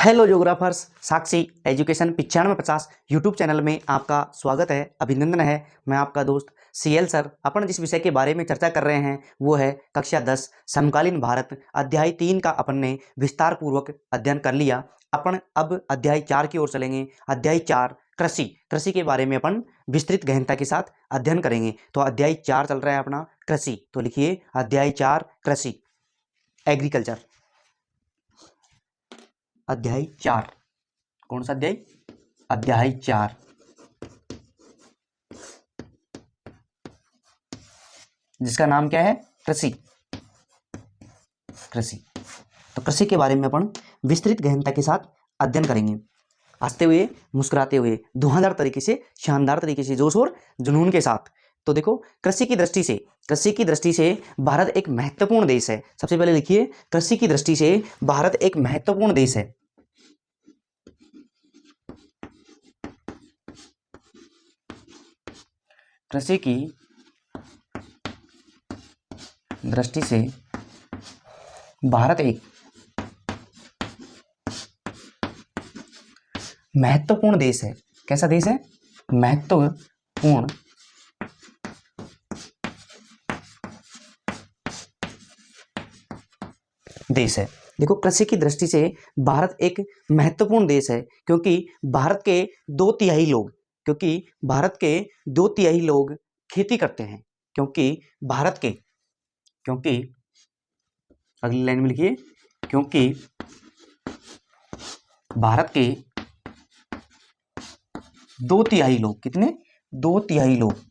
Hello ज्योग्राफर्स, साक्षी education 9550 YouTube channel में आपका स्वागत है, अभिनंदन है। मैं आपका दोस्त सीएल सर। अपन जिस विषय के बारे में चर्चा कर रहे हैं वो है कक्षा 10 समकालीन भारत अध्याय 3 का अपन ने विस्तार पूर्वक अध्ययन कर लिया। अपन अब अध्याय 4 की ओर चलेंगे। अध्याय 4 कृषि के बारे में अपन विस्तृत गहनता के साथ अध्ययन करेंगे। तो अध्याय 4 चल रहा है अपना कृषि। तो लिखिए अध्याय 4 कृषि एग्रीकल्चर। अध्याय 4 कौन सा अध्याय? अध्याय 4 जिसका नाम क्या है? कृषि। कृषि तो कृषि के बारे में अपन विस्तृत गहनता के साथ अध्ययन करेंगे, हंसते हुए, मुस्कुराते हुए, धुआंधार तरीके से, शानदार तरीके से, जोश और जुनून के साथ। तो देखो, कृषि की दृष्टि से भारत एक महत्वपूर्ण देश है। सबसे पहले लिखिए, कृषि की दृष्टि से भारत एक महत्वपूर्ण देश है। कृषि की दृष्टि से भारत एक महत्वपूर्ण देश है। कैसा देश है? महत्वपूर्ण देश है। देखो, कृषि की दृष्टि से भारत एक महत्वपूर्ण देश है क्योंकि भारत के 2 तिहाई लोग खेती करते हैं। क्योंकि अगली लाइन में लिखिए, क्योंकि भारत के 2 तिहाई लोग, कितने? 2 तिहाई लोग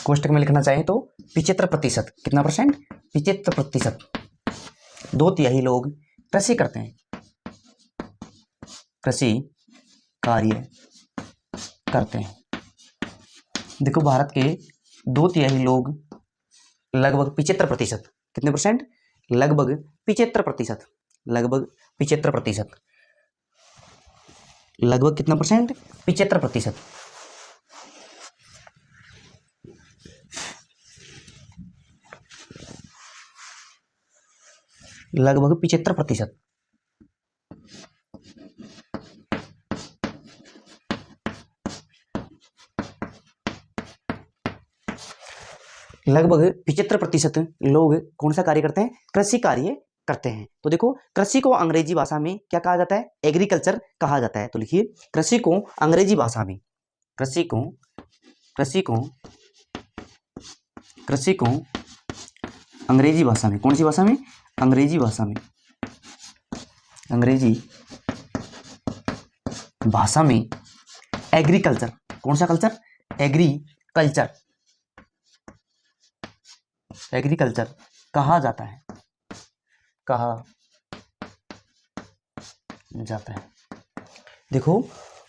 कोष्टक में लिखना चाहे तो 75%। कितना परसेंट? 75%। 2 तिहाई लोग कृषि करते हैं, कृषि कार्य करते हैं। देखो, भारत के 2 तिहाई लोग लगभग 75%। कितने परसेंट? लगभग 75%। लगभग 75%। लगभग कितना परसेंट? 75%। लगभग 75%। लगभग 75% लोग कौन सा कार्य करते हैं? कृषि कार्य करते हैं। तो देखो, कृषि को अंग्रेजी भाषा में क्या कहा जाता है? एग्रीकल्चर कहा जाता है। तो लिखिए, कृषि को अंग्रेजी भाषा में, कृषि को अंग्रेजी भाषा में, कौन सी भाषा में? अंग्रेजी भाषा में, अंग्रेजी भाषा में एग्रीकल्चर, कौन सा कल्चर? एग्रीकल्चर, एग्रीकल्चर कहा जाता है, कहा जाता है। देखो,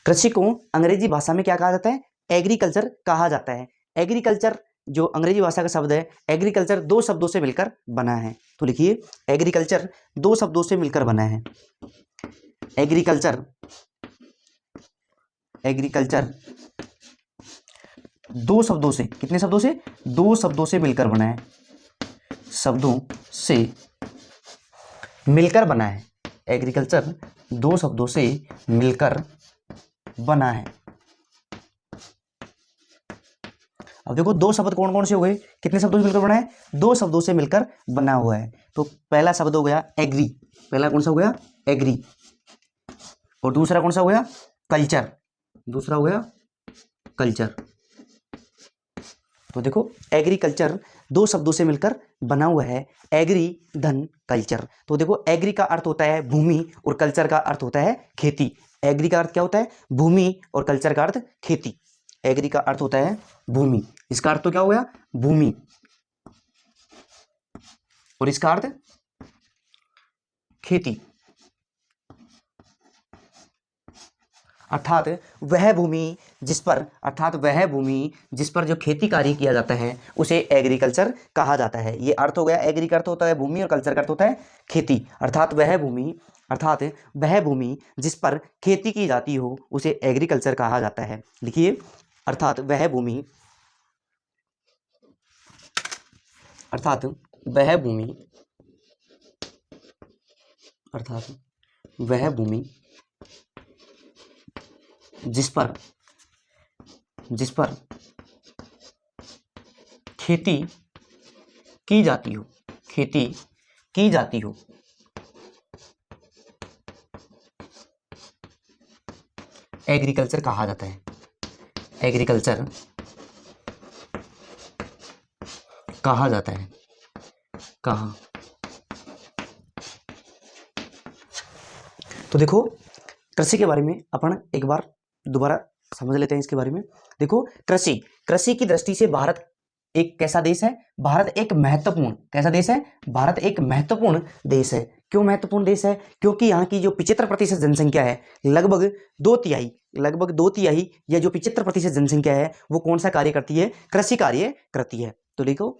कृषि को अंग्रेजी भाषा में क्या कहा जाता है? एग्रीकल्चर कहा जाता है। एग्रीकल्चर जो अंग्रेजी भाषा का शब्द है, एग्रीकल्चर 2 शब्दों से मिलकर बना है। तो लिखिए, एग्रीकल्चर 2 शब्दों से मिलकर बना है। एग्रीकल्चर 2 शब्दों से, कितने शब्दों से? 2 शब्दों से मिलकर बना है। शब्दों से मिलकर बना है। एग्रीकल्चर 2 शब्दों से मिलकर बना है। अब देखो, 2 शब्द कौन कौन से हो गए? कितने शब्दों से मिलकर बना है? 2 शब्दों से मिलकर बना हुआ है। तो पहला शब्द हो गया एग्री। पहला कौन सा हो गया? एग्री। और दूसरा कौन सा हो गया? कल्चर। दूसरा हो गया कल्चर। तो देखो, एग्रीकल्चर 2 शब्दों से मिलकर बना हुआ है। एग्री धन कल्चर। तो देखो, एग्री का अर्थ होता है भूमि और कल्चर का अर्थ होता है खेती। एग्री का अर्थ क्या होता है? भूमि और कल्चर का अर्थ खेती। एग्री का अर्थ होता है भूमि, इसका अर्थ तो क्या हो गया? भूमि, और इसका अर्थ खेती। अर्थात वह भूमि जिस पर जो खेती कार्य किया जाता है उसे एग्रीकल्चर कहा जाता है। ये अर्थ हो गया। एग्री का अर्थ होता है भूमि और कल्चर का अर्थ होता है खेती। अर्थात वह भूमि जिस पर खेती की जाती हो उसे एग्रीकल्चर कहा जाता है। लिखिए, अर्थात वह भूमि अर्थात वह भूमि, अर्थात वह भूमि जिस पर खेती की जाती हो, खेती की जाती हो, एग्रीकल्चर कहा जाता है, एग्रीकल्चर कहा जाता है, कहा। तो देखो कृषि के बारे में अपन एक बार दोबारा समझ लेते हैं इसके बारे में। देखो कृषि की दृष्टि से भारत एक कैसा देश है? भारत एक महत्वपूर्ण, कैसा देश है? भारत एक महत्वपूर्ण देश है। क्यों महत्वपूर्ण देश है? क्योंकि यहाँ की जो 75% जनसंख्या है, लगभग 2/3 या जो 75% जनसंख्या है वो कौन सा कार्य करती है? कृषि कार्य करती है। तो देखो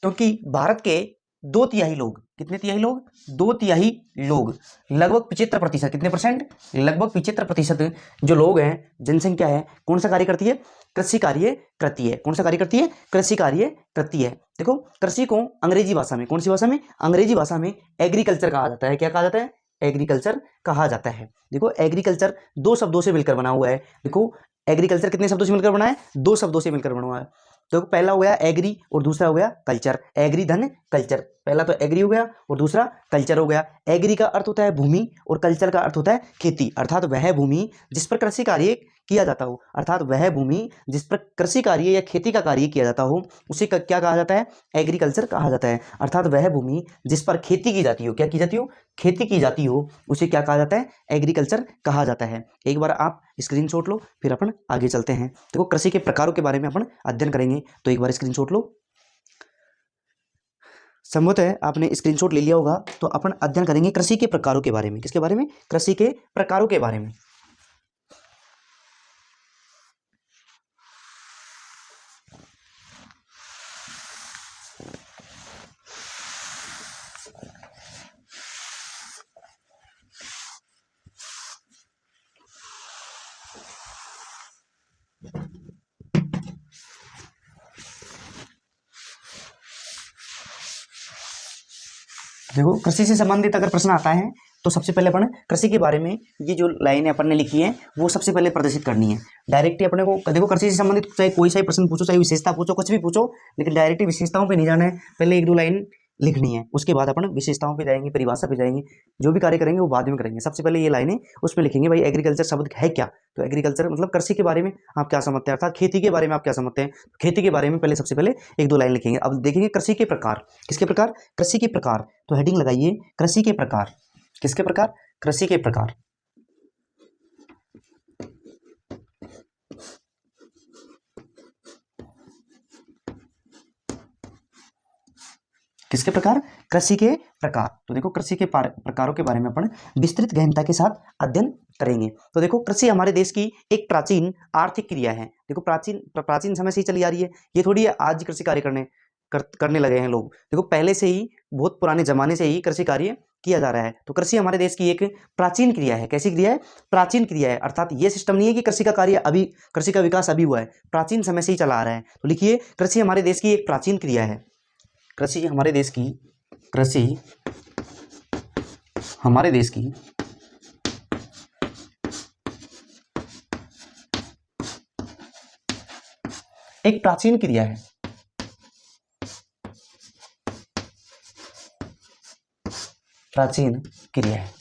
क्योंकि भारत के 2/3 लोग, कितने तिहाई लोग? 2/3 लोग, लगभग 75%, कितने परसेंट? लगभग 75% जो लोग हैं, जनसंख्या है, कौन सा कार्य करती है? कृषि कार्य करती है। कौन सा कार्य करती है? कृषि कार्य करती है। देखो कृषि को अंग्रेजी भाषा में, कौन सी भाषा में? अंग्रेजी भाषा में एग्रीकल्चर कहा जाता है। क्या कहा जाता है? एग्रीकल्चर कहा जाता है। देखो एग्रीकल्चर 2 शब्दों से मिलकर बना हुआ है। देखो एग्रीकल्चर कितने शब्दों से मिलकर बना है? 2 शब्दों से मिलकर बना हुआ है। तो पहला हो गया एग्री और दूसरा हो गया कल्चर। एग्री धन कल्चर, पहला तो एग्री हो गया और दूसरा कल्चर हो गया। एग्री का अर्थ होता है भूमि और कल्चर का अर्थ होता है खेती, अर्थात वह भूमि जिस पर कृषि कार्य किया जाता हो, अर्थात वह भूमि जिस पर कृषि कार्य या खेती का कार्य किया जाता हो उसे क्या कहा जाता है? एग्रीकल्चर कहा जाता है। अर्थात वह भूमि जिस पर खेती की जाती हो, क्या की जाती हो? खेती की जाती हो, उसे क्या कहा जाता है? एग्रीकल्चर कहा जाता है। एक बार आप स्क्रीनशॉट लो, फिर अपन आगे चलते हैं। देखो कृषि के प्रकारों के बारे में अपन अध्ययन करेंगे, तो एक बार स्क्रीनशॉट लो। संभवतः आपने स्क्रीनशॉट ले लिया होगा। तो अपन अध्ययन करेंगे कृषि के प्रकारों के बारे में। किसके बारे में? कृषि के प्रकारों के बारे में। देखो कृषि से संबंधित अगर प्रश्न आता है तो सबसे पहले अपन कृषि के बारे में ये जो लाइनें अपन ने लिखी है वो सबसे पहले प्रदर्शित करनी है। डायरेक्टली अपने को देखो कृषि से संबंधित चाहे कोई सा ही प्रश्न पूछो, चाहे विशेषता पूछो, कुछ भी पूछो, लेकिन डायरेक्टली विशेषताओं पे नहीं जाना है। पहले 1-2 लाइन लिखनी है, उसके बाद अपन विशेषताओं पे जाएंगे, परिभाषा पे जाएंगे, जो भी कार्य करेंगे वो बाद में करेंगे। सबसे पहले ये लाइनें उसमें लिखेंगे भाई एग्रीकल्चर शब्द है क्या। तो एग्रीकल्चर मतलब कृषि के बारे में आप क्या समझते हैं, अर्थात खेती के बारे में आप क्या समझते हैं। खेती के बारे में पहले सबसे पहले 1-2 लाइन लिखेंगे। अब देखेंगे कृषि के प्रकार। किसके प्रकार? कृषि के प्रकार। तो हेडिंग लगाइए कृषि के प्रकार। किसके प्रकार? कृषि के प्रकार। किसके प्रकार? कृषि के प्रकार। तो देखो कृषि के प्रकारों के बारे में अपन विस्तृत गहनता के साथ अध्ययन करेंगे। तो देखो कृषि हमारे देश की एक प्राचीन आर्थिक क्रिया है। देखो प्राचीन समय से ही चली आ रही है, ये थोड़ी आज कृषि कार्य करने लगे हैं लोग। देखो पहले से ही, बहुत पुराने जमाने से ही कृषि कार्य किया जा रहा है। तो कृषि हमारे देश की एक प्राचीन क्रिया है। कैसी क्रिया है? प्राचीन क्रिया है। अर्थात ये सिस्टम नहीं है कि कृषि का कार्य अभी, कृषि का विकास अभी हुआ है, प्राचीन समय से ही चला आ रहा है। तो लिखिए कृषि हमारे देश की एक प्राचीन क्रिया है। कृषि हमारे देश की, कृषि हमारे देश की एक प्राचीन क्रिया है। प्राचीन क्रिया है।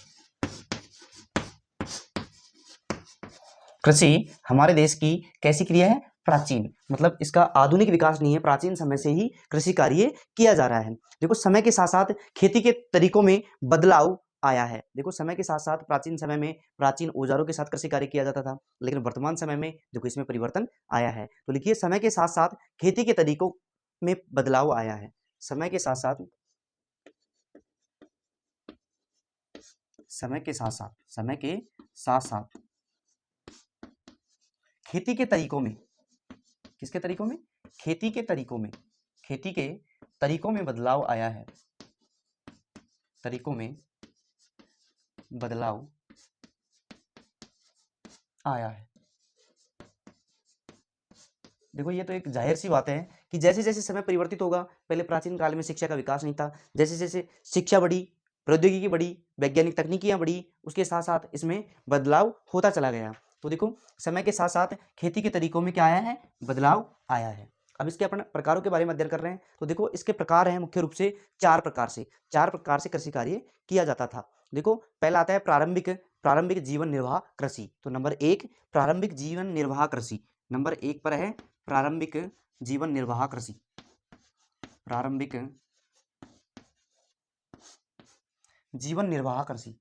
कृषि हमारे देश की कैसी क्रिया है? प्राचीन, मतलब इसका आधुनिक विकास नहीं है, प्राचीन समय से ही कृषि कार्य किया जा रहा है। देखो समय के साथ साथ खेती के तरीकों में बदलाव आया है। देखो समय के साथ साथ प्राचीन समय में प्राचीन औजारों के साथ कृषि कार्य किया जाता था, लेकिन वर्तमान समय में देखो इसमें परिवर्तन आया है। तो लिखिए समय के साथ साथ खेती के तरीकों में बदलाव आया है। समय के साथ साथ, समय के साथ साथ, समय के साथ साथ खेती के तरीकों में, किसके तरीकों में? खेती के तरीकों में, खेती के तरीकों में बदलाव आया है। तरीकों में बदलाव आया है। देखो ये तो एक जाहिर सी बात है कि जैसे जैसे समय परिवर्तित होगा, पहले प्राचीन काल में शिक्षा का विकास नहीं था, जैसे जैसे शिक्षा बढ़ी, प्रौद्योगिकी बढ़ी, वैज्ञानिक तकनीकियां बढ़ी, उसके साथ साथ इसमें बदलाव होता चला गया। तो देखो समय के साथ साथ खेती के तरीकों में क्या आया है, बदलाव आया है। अब इसके अपन प्रकारों के बारे में अध्ययन कर रहे हैं। तो देखो इसके प्रकार हैं मुख्य रूप से चार प्रकार से कृषि कार्य किया जाता था। देखो पहला आता है प्रारंभिक जीवन निर्वाह कृषि। तो नंबर एक प्रारंभिक जीवन निर्वाह कृषि, नंबर एक पर है प्रारंभिक जीवन निर्वाह कृषि। प्रारंभिक जीवन निर्वाह कृषि।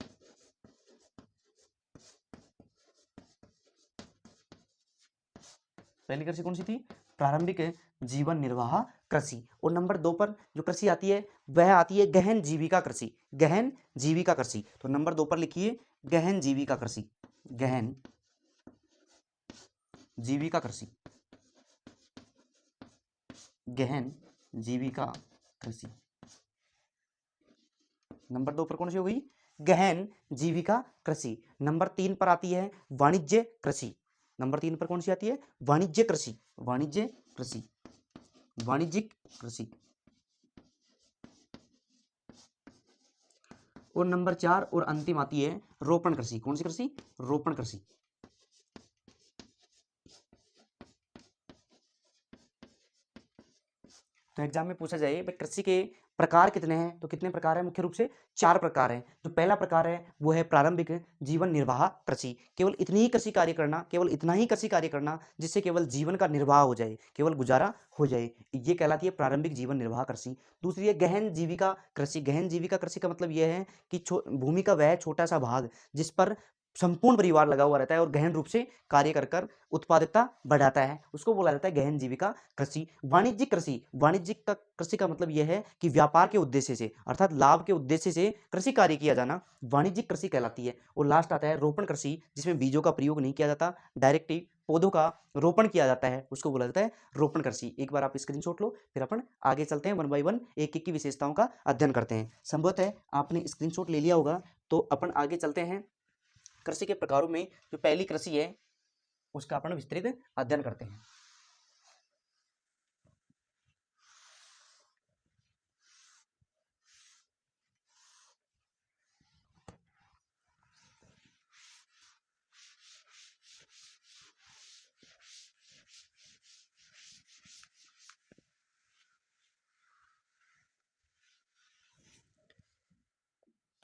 पहली कृषि कौन सी थी, प्रारंभिक जीवन निर्वाह कृषि। और नंबर दो पर जो कृषि आती है वह आती है गहन जीविका कृषि। गहन जीविका कृषि, तो नंबर दो पर लिखिए गहन जीविका कृषि। गहन जीविका कृषि, गहन जीविका कृषि। नंबर दो पर कौन सी हो गई, गहन जीविका कृषि। नंबर तीन पर आती है वाणिज्य कृषि। नंबर तीन पर कौन सी आती है, वाणिज्य कृषि। वाणिज्य कृषि, वाणिज्यिक कृषि। और नंबर चार और अंतिम आती है रोपण कृषि। कौन सी कृषि, रोपण कृषि। तो एग्जाम में पूछा जाए भाई कृषि के प्रकार कितने हैं, तो कितने प्रकार हैं, मुख्य रूप से चार प्रकार हैं। जो पहला प्रकार है वो है प्रारंभिक जीवन निर्वाह कृषि। केवल इतनी ही कृषि कार्य करना, केवल इतना ही कृषि कार्य करना जिससे केवल जीवन का निर्वाह हो जाए, केवल गुजारा हो जाए, ये कहलाती है प्रारंभिक जीवन निर्वाह कृषि। दूसरी है गहन जीविका कृषि। गहन जीविका कृषि का मतलब यह है कि भूमि का वह छोटा सा भाग जिस पर संपूर्ण परिवार लगा हुआ रहता है और गहन रूप से कार्य कर कर उत्पादकता बढ़ाता है, उसको बोला जाता है गहन जीविका कृषि। वाणिज्यिक कृषि, वाणिज्यिक का कृषि का मतलब यह है कि व्यापार के उद्देश्य से अर्थात लाभ के उद्देश्य से कृषि कार्य किया जाना वाणिज्यिक कृषि कहलाती है। और लास्ट आता है रोपण कृषि, जिसमें बीजों का प्रयोग नहीं किया जाता, डायरेक्ट ही पौधों का रोपण किया जाता है, उसको बोला जाता है रोपण कृषि। एक बार आप स्क्रीनशॉट लो, फिर अपन आगे चलते हैं, वन बाय वन एक एक की विशेषताओं का अध्ययन करते हैं। संभवत है आपने स्क्रीनशॉट ले लिया होगा, तो अपन आगे चलते हैं कृषि के प्रकारों में। जो पहली कृषि है उसका अपन विस्तृत अध्ययन करते हैं।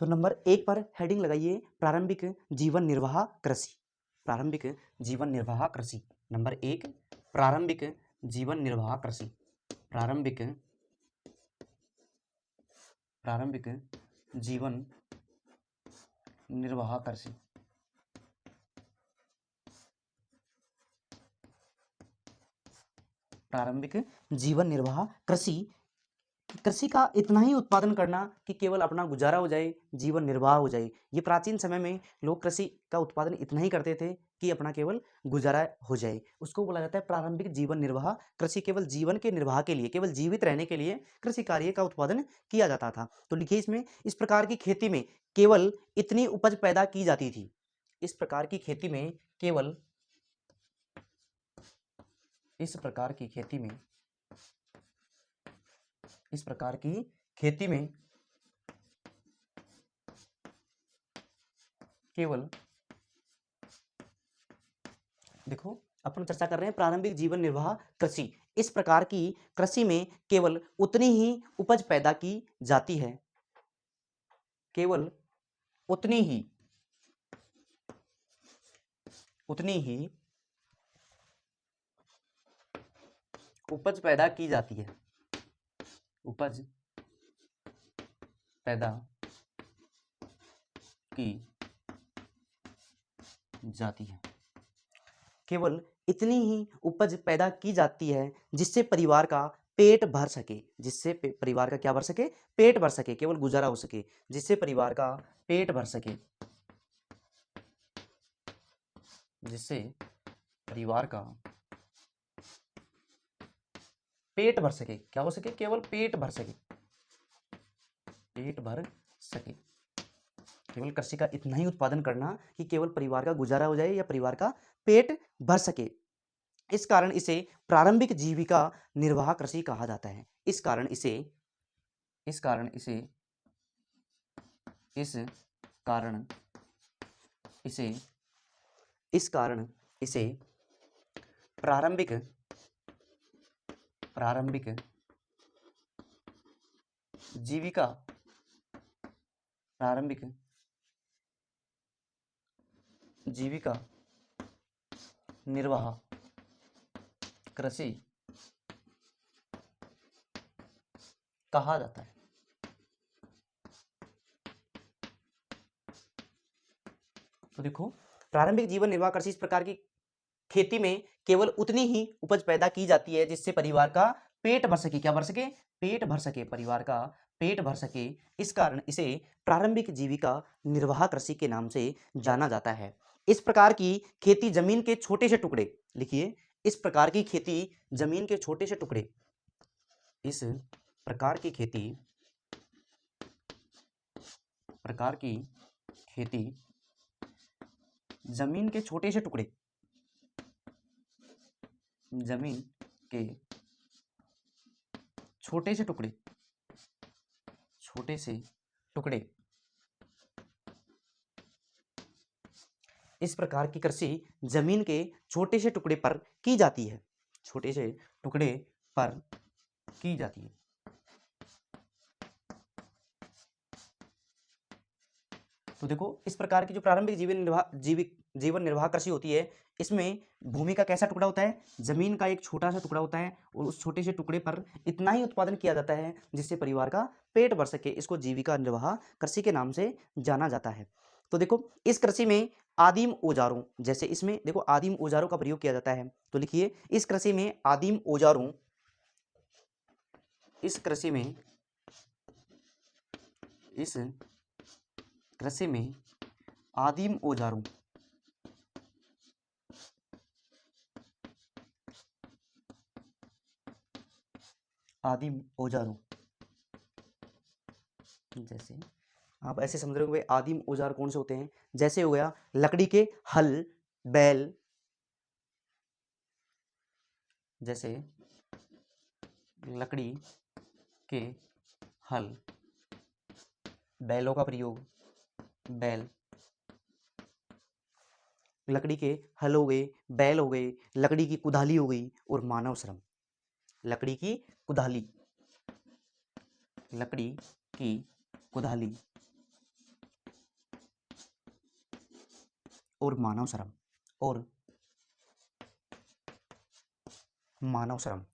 तो नंबर एक पर हेडिंग लगाइए प्रारंभिक जीवन निर्वाह कृषि। प्रारंभिक जीवन निर्वाह कृषि, नंबर एक प्रारंभिक जीवन निर्वाह कृषि। प्रारंभिक प्रारंभिक जीवन निर्वाह कृषि। प्रारंभिक जीवन निर्वाह कृषि, कृषि का इतना ही उत्पादन करना कि केवल अपना गुजारा हो जाए, जीवन निर्वाह हो जाए। ये प्राचीन समय में लोग कृषि का उत्पादन इतना ही करते थे कि अपना केवल गुजारा हो जाए, उसको बोला जाता है प्रारंभिक जीवन निर्वाह कृषि। केवल जीवन के निर्वाह के लिए, केवल जीवित रहने के लिए कृषि कार्य का उत्पादन किया जाता था। तो लिखिए इसमें, इस प्रकार की खेती में केवल इतनी उपज पैदा की जाती थी। इस प्रकार की खेती में केवल, इस प्रकार की खेती में, इस प्रकार की खेती में केवल, देखो अपन चर्चा कर रहे हैं प्रारंभिक जीवन निर्वाह कृषि। इस प्रकार की कृषि में केवल उतनी ही उपज पैदा की जाती है, केवल उतनी ही, उतनी ही उपज पैदा की जाती है, उपज पैदा की जाती है। केवल इतनी ही उपज पैदा की जाती है जिससे परिवार का पेट भर सके, जिससे परिवार का क्या भर सके, पेट भर सके, केवल गुजारा हो सके, जिससे परिवार का पेट भर सके, जिससे परिवार का पेट भर सके, क्या हो सके, केवल पेट भर सके, पेट भर सके। केवल कृषि का इतना ही उत्पादन करना कि केवल परिवार का गुजारा हो जाए या परिवार का पेट भर सके। इस कारण इसे प्रारंभिक जीविका निर्वाह कृषि कहा जाता है। इस कारण इसे इस कारण इसे इस कारण इसे इस कारण इसे प्रारंभिक प्रारंभिक जीविका प्रारंभिक जीविका निर्वाह कृषि कहा जाता है। तो देखो, प्रारंभिक जीवन निर्वाह कृषि इस प्रकार की खेती में केवल उतनी ही उपज पैदा की जाती है जिससे परिवार का पेट भर सके। क्या भर सके? पेट भर सके, परिवार का पेट भर सके। इस कारण इसे प्रारंभिक जीविका निर्वाह कृषि के नाम से जाना जाता है। इस प्रकार की खेती जमीन के छोटे से टुकड़े, लिखिए, इस प्रकार की खेती जमीन के छोटे से टुकड़े, इस प्रकार की खेती जमीन के छोटे से टुकड़े, जमीन के छोटे से टुकड़े इस प्रकार की कृषि जमीन के छोटे से टुकड़े पर की जाती है। छोटे से टुकड़े पर की जाती है। तो देखो, इस प्रकार की जो प्रारंभिक जीवन निर्वाह कृषि होती है, इसमें भूमि का कैसा टुकड़ा होता है? जमीन का एक छोटा सा टुकड़ा होता है और उस छोटे से टुकड़े पर इतना ही उत्पादन किया जाता है जिससे परिवार का पेट भर सके। इसको जीविका निर्वाह कृषि के नाम से जाना जाता है। तो देखो, इस कृषि में आदिम औजारों, जैसे इसमें देखो आदिम औजारों का प्रयोग किया जाता है। तो लिखिए, इस कृषि में आदिम औजारों, इस कृषि में आदिम औजारों, जैसे आप ऐसे समझ रहे हो भाई आदिम औजार कौन से होते हैं? जैसे हो गया लकड़ी के हल, बैल, जैसे लकड़ी के हल, बैलों का प्रयोग, बैल, लकड़ी के हल हो गए, बैल हो गए, लकड़ी की कुदाली हो गई और मानव श्रम। लकड़ी की कुदाली और मानव श्रम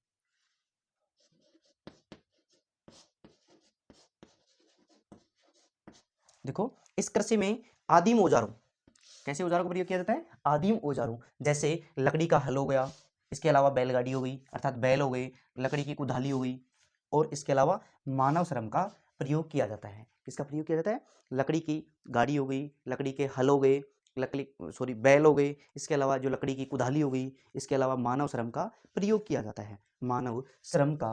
देखो, इस कृषि में आदिम औजारों, कैसे औजारों का प्रयोग किया जाता है? आदिम औजारों, जैसे लकड़ी का हल हो गया, इसके अलावा बैलगाड़ी हो गई अर्थात बैल हो गए, लकड़ी की कुदाली हो गई और इसके अलावा मानव श्रम का प्रयोग किया जाता है। किसका प्रयोग किया जाता है? लकड़ी की गाड़ी हो गई, लकड़ी के हल हो गए, बैल हो गए, इसके अलावा जो लकड़ी की कुदाली हो गई, इसके अलावा मानव श्रम का प्रयोग किया जाता है। मानव श्रम का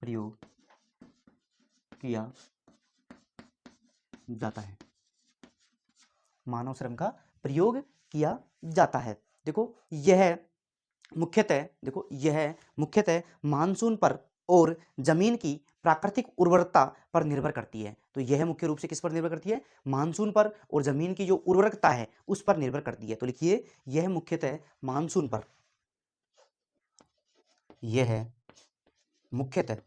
प्रयोग किया जाता है। मानव श्रम का प्रयोग किया जाता है। देखो, यह मुख्यतः मानसून पर और जमीन की प्राकृतिक उर्वरता पर निर्भर करती है। तो यह मुख्य रूप से किस पर निर्भर करती है? मानसून पर और जमीन की जो उर्वरकता है उस पर निर्भर करती है। तो लिखिए, यह मुख्यतः मानसून पर, यह मुख्यतः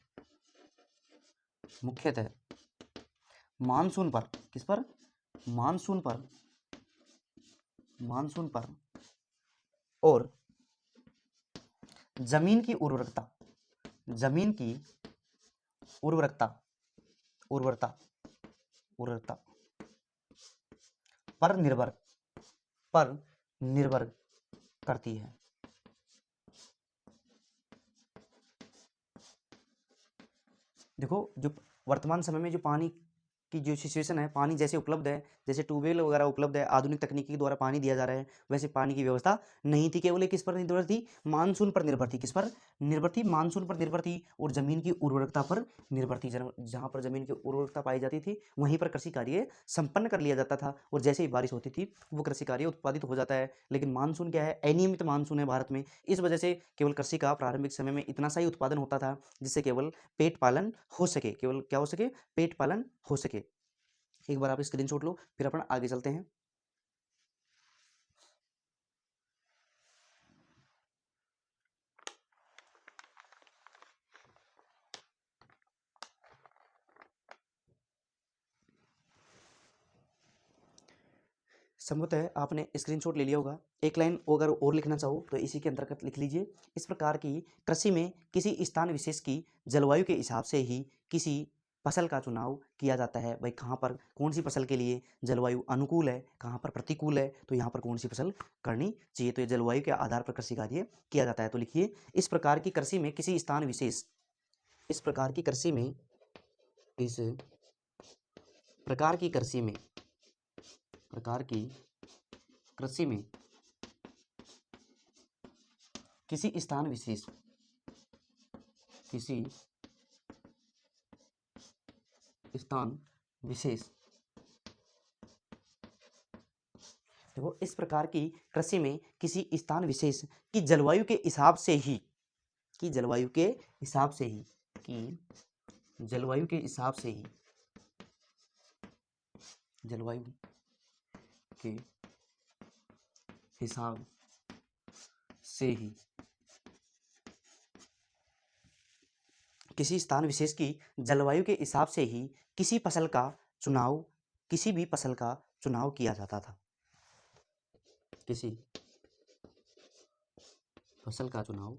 मानसून पर, किस पर? मानसून पर और जमीन की उर्वरता पर निर्भर करती है। देखो, जो वर्तमान समय में जो पानी की जो सिचुएशन है, पानी जैसे उपलब्ध है, जैसे ट्यूबवेल वगैरह उपलब्ध है, आधुनिक तकनीकी के द्वारा पानी दिया जा रहा है, वैसे पानी की व्यवस्था नहीं थी। केवल ये किस पर निर्भर थी? मानसून पर निर्भर थी। किस पर निर्भर थी? मानसून पर निर्भर थी और जमीन की उर्वरकता पर निर्भर थी। जहां पर जमीन की उर्वरकता पाई जाती थी वहीं पर कृषि कार्य संपन्न कर लिया जाता था और जैसे ही बारिश होती थी वो कृषि कार्य उत्पादित हो जाता है। लेकिन मानसून क्या है? अनियमित मानसून है भारत में। इस वजह से केवल कृषि का प्रारंभिक समय में इतना सा ही उत्पादन होता था जिससे केवल पेट पालन हो सके। केवल क्या हो सके? पेट पालन हो सके। एक बार आप स्क्रीनशॉट लो, फिर अपन आगे चलते हैं। संभवतः आपने स्क्रीनशॉट ले लिया होगा। एक लाइन अगर और लिखना चाहो तो इसी के अंतर्गत लिख लीजिए। इस प्रकार की कृषि में किसी स्थान विशेष की जलवायु के हिसाब से ही किसी फसल का चुनाव किया जाता है। भाई कहाँ पर कौन सी फसल के लिए जलवायु अनुकूल है, कहाँ पर प्रतिकूल है, तो यहाँ पर कौन सी फसल करनी चाहिए। तो ये जलवायु के आधार पर कृषि कार्य किया जाता है। तो लिखिए, इस प्रकार की कृषि में किसी स्थान विशेष, इस प्रकार की कृषि में, इस प्रकार की कृषि में, प्रकार की कृषि में किसी स्थान विशेष, किसी स्थान विशेष, देखो इस प्रकार की कृषि में किसी स्थान विशेष की जलवायु के हिसाब से ही, की जलवायु के हिसाब से ही, की जलवायु के हिसाब से ही, जलवायु के हिसाब से ही किसी स्थान विशेष की जलवायु के हिसाब से ही किसी फसल का चुनाव, किसी भी फसल का चुनाव किया जाता था। किसी फसल का चुनाव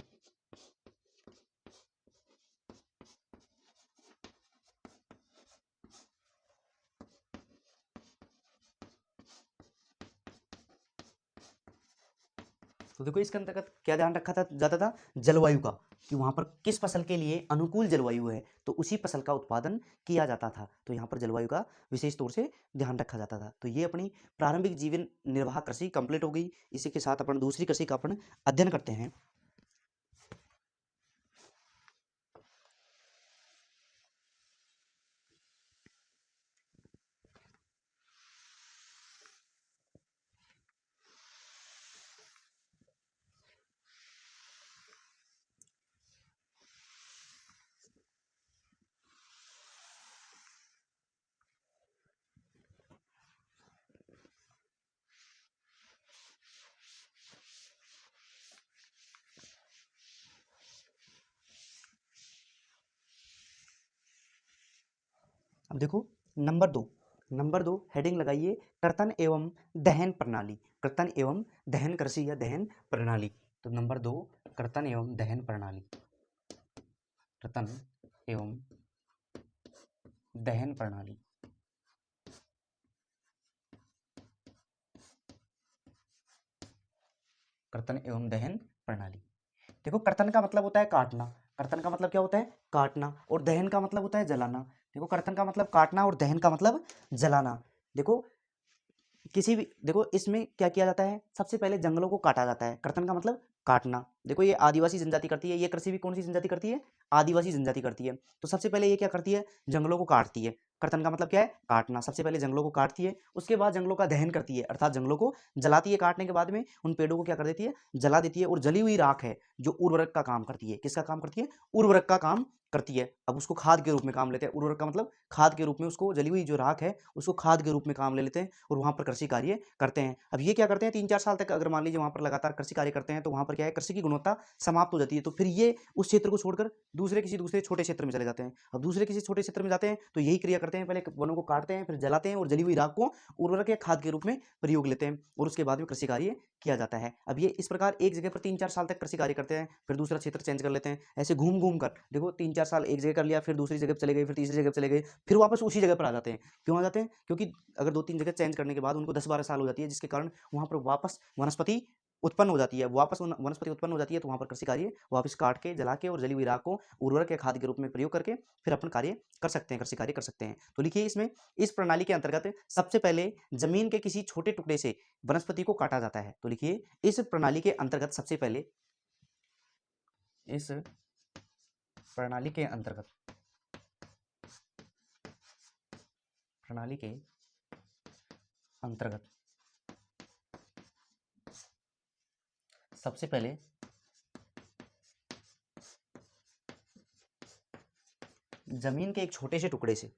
तो देखो इसके अंतर्गत क्या ध्यान रखा था जाता था? जलवायु का, कि वहां पर किस फसल के लिए अनुकूल जलवायु है तो उसी फसल का उत्पादन किया जाता था। तो यहाँ पर जलवायु का विशेष तौर से ध्यान रखा जाता था। तो ये अपनी प्रारंभिक जीवन निर्वाह कृषि कंप्लीट हो गई। इसी के साथ अपन दूसरी कृषि का अपन अध्ययन करते हैं। अब देखो नंबर दो हेडिंग लगाइए, कर्तन एवं दहन प्रणाली। कर्तन एवं दहन कृषि या दहन प्रणाली। तो नंबर 2 कर्तन एवं दहन प्रणाली, कर्तन एवं दहन प्रणाली। कर्तन एवं दहन प्रणाली। देखो कर्तन का मतलब होता है काटना, कर्तन का मतलब क्या होता है? काटना। और दहन का मतलब होता है जलाना। देखो कर्तन का मतलब काटना और दहन का मतलब जलाना। देखो किसी भी, देखो इसमें क्या किया जाता है? सबसे पहले जंगलों को काटा जाता है। कर्तन का मतलब काटना। देखो ये आदिवासी जनजाति करती है, ये कृषि भी कौन सी जनजाति करती है? आदिवासी जनजाति करती है। तो सबसे पहले ये क्या करती है? जंगलों को काटती है। कर्तन का मतलब क्या है? काटना। सबसे पहले जंगलों को काटती है, उसके बाद जंगलों का दहन करती है, अर्थात जंगलों को जलाती है। काटने के बाद में उन पेड़ों को क्या कर देती है? जला देती है। और जली हुई राख है जो उर्वरक का काम करती है। किसका काम करती है? उर्वरक का काम करती है। अब उसको खाद के रूप में काम लेते हैं। उर्वरक का मतलब खाद के रूप में, उसको जली हुई जो राख है उसको खाद के रूप में काम ले लेते हैं और वहां पर कृषि कार्य करते हैं। अब ये क्या करते हैं? 3-4 साल तक अगर मान लीजिए वहां पर लगातार कृषि कार्य करते हैं तो वहां पर क्या है? कृषि की गुणवत्ता समाप्त हो जाती है। तो फिर ये उस क्षेत्र को छोड़कर दूसरे छोटे क्षेत्र में चले जाते हैं। अब दूसरे किसी छोटे क्षेत्र में जाते हैं तो यही क्रिया करते हैं, पहले वनों को काटते हैं, फिर जलाते हैं और जली हुई राख को उर्वरक या खाद के रूप में प्रयोग लेते हैं और उसके बाद में कृषि कार्य किया जाता है। अब ये इस प्रकार एक जगह पर 3-4 साल तक कृषि कार्य करते हैं, फिर दूसरा क्षेत्र चेंज कर लेते हैं। ऐसे घूम घूम कर देखो 3-4 साल एक जगह कर लिया, फिर दूसरी जगह चले गए, फिर तीसरी जगह चले गए, फिर वापस उसी जगह पर आ जाते हैं। क्यों आ जाते हैं? क्योंकि अगर 2-3 जगह चेंज करने के बाद उनको 10-12 साल हो जाती है, जिसके कारण वहां पर वापस वनस्पति उत्पन्न हो जाती है, वापस वनस्पति उत्पन्न हो जाती है, तो वहाँ पर कृषि कार्य वापस काट के, जला के और जली हुई राख को उर्वरक या खाद के रूप में प्रयोग करके फिर अपन कार्य कर सकते हैं, कृषि कार्य कर सकते हैं। तो लिखिए इसमें, इस प्रणाली के अंतर्गत सबसे पहले जमीन के किसी छोटे टुकड़े से वनस्पति को काटा जाता है। तो लिखिए इस प्रणाली के अंतर्गत सबसे पहले, इस प्रणाली के अंतर्गत, प्रणाली के अंतर्गत सबसे पहले जमीन के एक छोटे से टुकड़े से,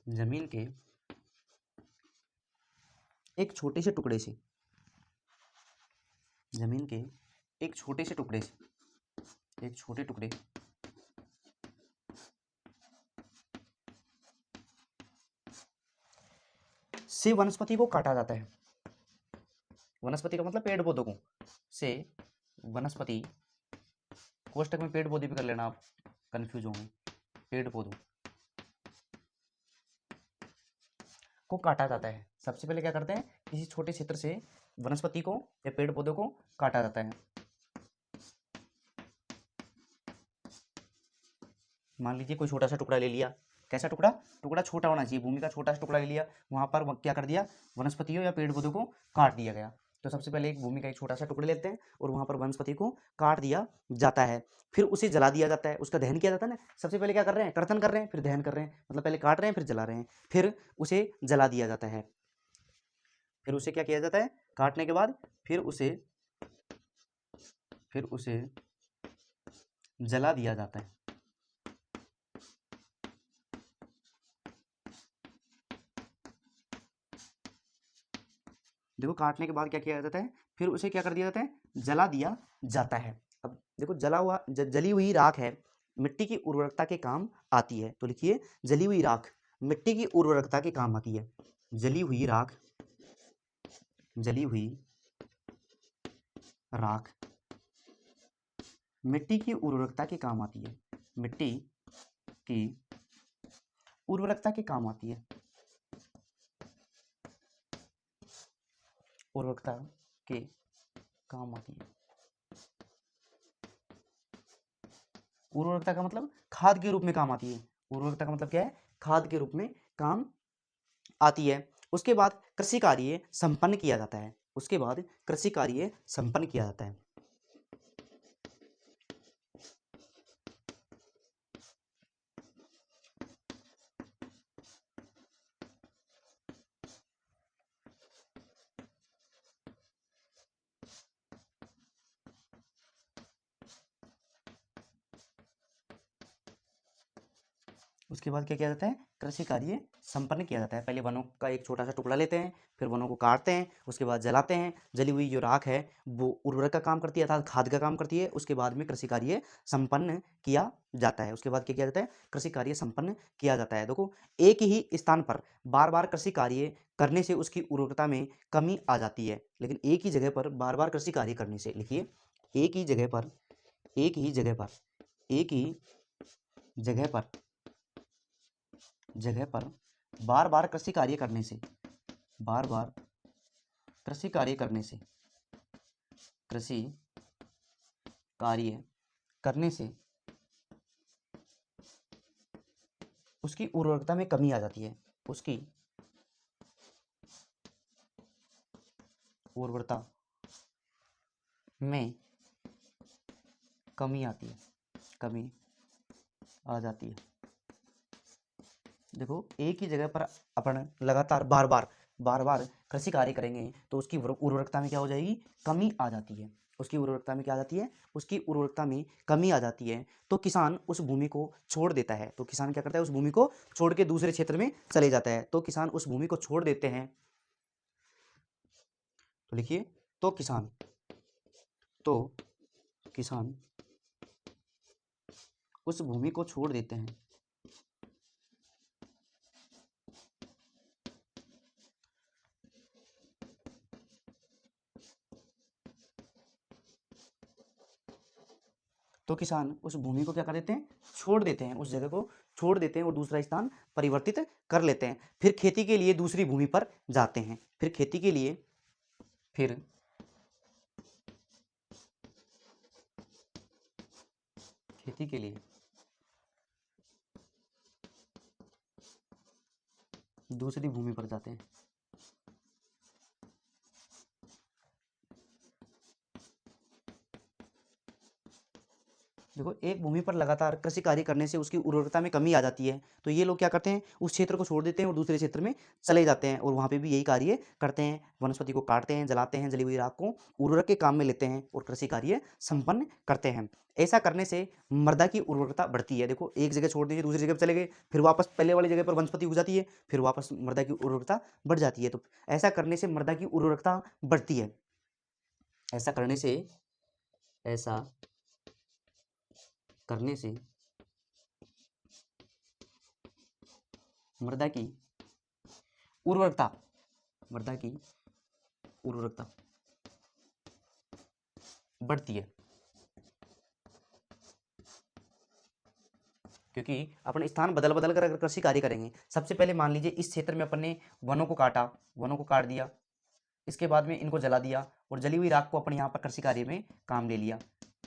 जमीन के एक छोटे से टुकड़े से, जमीन के एक छोटे से टुकड़े से, एक छोटे टुकड़े से वनस्पति को काटा जाता है। वनस्पति का मतलब पेड़ पौधों को, से वनस्पति, कोष्टक में पेड़ पौधे भी कर लेना आप, कंफ्यूज होंगे, पेड़ पौधों को काटा जाता है। सबसे पहले क्या करते हैं, किसी छोटे क्षेत्र से वनस्पति को या पेड़ पौधों को काटा जाता है। मान लीजिए कोई छोटा सा टुकड़ा ले लिया, कैसा टुकड़ा, टुकड़ा छोटा होना चाहिए, भूमि का छोटा सा टुकड़ा ले लिया, वहां पर क्या कर दिया, वनस्पतियों या पेड़ पौधों को काट दिया गया। तो सबसे पहले एक भूमि का एक छोटा सा टुकड़ा लेते हैं और वहां पर वनस्पति को काट दिया जाता है, फिर उसे जला दिया जाता है, उसका दहन किया जाता है ना। सबसे पहले क्या कर रहे हैं, कर्तन कर रहे हैं, फिर दहन कर रहे हैं, मतलब पहले काट रहे हैं फिर जला रहे हैं, फिर उसे जला दिया जाता है। फिर उसे क्या किया जाता है, काटने के बाद फिर उसे जला दिया जाता है। देखो काटने के बाद क्या किया जाता है, फिर उसे क्या कर दिया जाता है, जला दिया जाता है। अब देखो जला हुआ जली हुई राख है, मिट्टी की उर्वरकता के काम आती है। तो लिखिए जली हुई राख मिट्टी की उर्वरकता के काम आती है। जली हुई राख, जली हुई राख मिट्टी की उर्वरकता के काम आती है, मिट्टी की उर्वरकता के काम आती है, उर्वरकता के काम आती है। उर्वरकता का मतलब खाद के रूप में काम आती है, उर्वरकता का मतलब क्या है, खाद के रूप में काम आती है। उसके बाद कृषि कार्य संपन्न किया जाता है, उसके बाद कृषि कार्य संपन्न किया जाता है। उसके बाद क्या किया जाता है, कृषि कार्य संपन्न किया जाता है। पहले वनों का एक छोटा सा टुकड़ा लेते हैं, फिर वनों को काटते हैं, उसके बाद जलाते हैं, जली हुई जो राख है वो उर्वरक का काम करती है अर्थात खाद का काम करती है। उसके बाद में कृषि कार्य संपन्न किया जाता है। उसके बाद क्या किया जाता है, कृषि कार्य संपन्न किया जाता है। देखो एक ही स्थान पर बार बार कृषि कार्य करने से उसकी उर्वरकता में कमी आ जाती है, लेकिन एक ही जगह पर बार बार कृषि कार्य करने से, लिखिए एक ही जगह पर, एक ही जगह पर, एक ही जगह पर, जगह पर बार बार कृषि कार्य करने से, बार बार कृषि कार्य करने से, कृषि कार्य करने से उसकी उर्वरकता में कमी आ जाती है, उसकी उर्वरता में कमी आती है, कमी आ जाती है। देखो एक ही जगह पर अपन लगातार बार बार कृषि कार्य करेंगे तो उसकी उर्वरकता में क्या हो जाएगी, कमी आ जाती है। उसकी उर्वरकता में क्या आ जाती है, उसकी उर्वरकता में कमी आ जाती है, तो किसान उस भूमि को छोड़ देता है। तो किसान क्या करता है, उस भूमि को छोड़ के दूसरे क्षेत्र में चले जाता है। तो किसान उस भूमि को छोड़ देते हैं, तो लिखिए तो किसान, तो किसान उस भूमि को छोड़ देते हैं, तो किसान उस भूमि को क्या कर देते हैं, छोड़ देते हैं, उस जगह को छोड़ देते हैं और दूसरा स्थान परिवर्तित कर लेते हैं। फिर खेती के लिए दूसरी भूमि पर जाते हैं। फिर खेती के लिए दूसरी भूमि पर जाते हैं। देखो, एक भूमि पर लगातार कृषि कार्य करने से उसकी उर्वरता में कमी आ जाती है, तो ये लोग क्या करते हैं, उस क्षेत्र को छोड़ देते हैं और दूसरे क्षेत्र में चले जाते हैं और वहाँ पे भी यही कार्य करते हैं, वनस्पति को काटते हैं, जलाते हैं, जली हुई राख को उर्वरक के काम में लेते हैं और कृषि कार्य संपन्न करते हैं। ऐसा करने से मृदा की उर्वरता बढ़ती है। देखो, एक जगह छोड़ दीजिए, दूसरी जगह पर चले गए, फिर वापस पहले वाली जगह पर वनस्पति उग जाती है, फिर वापस मृदा की उर्वरता बढ़ जाती है। तो ऐसा करने से मृदा की उर्वरकता बढ़ती है। ऐसा करने से मृदा की उर्वरकता बढ़ती है, क्योंकि अपन स्थान बदल बदल कर अगर कृषि कार्य करेंगे, सबसे पहले मान लीजिए इस क्षेत्र में अपन ने वनों को काट दिया, इसके बाद में इनको जला दिया और जली हुई राख को अपन यहाँ पर कृषि कार्य में काम ले लिया।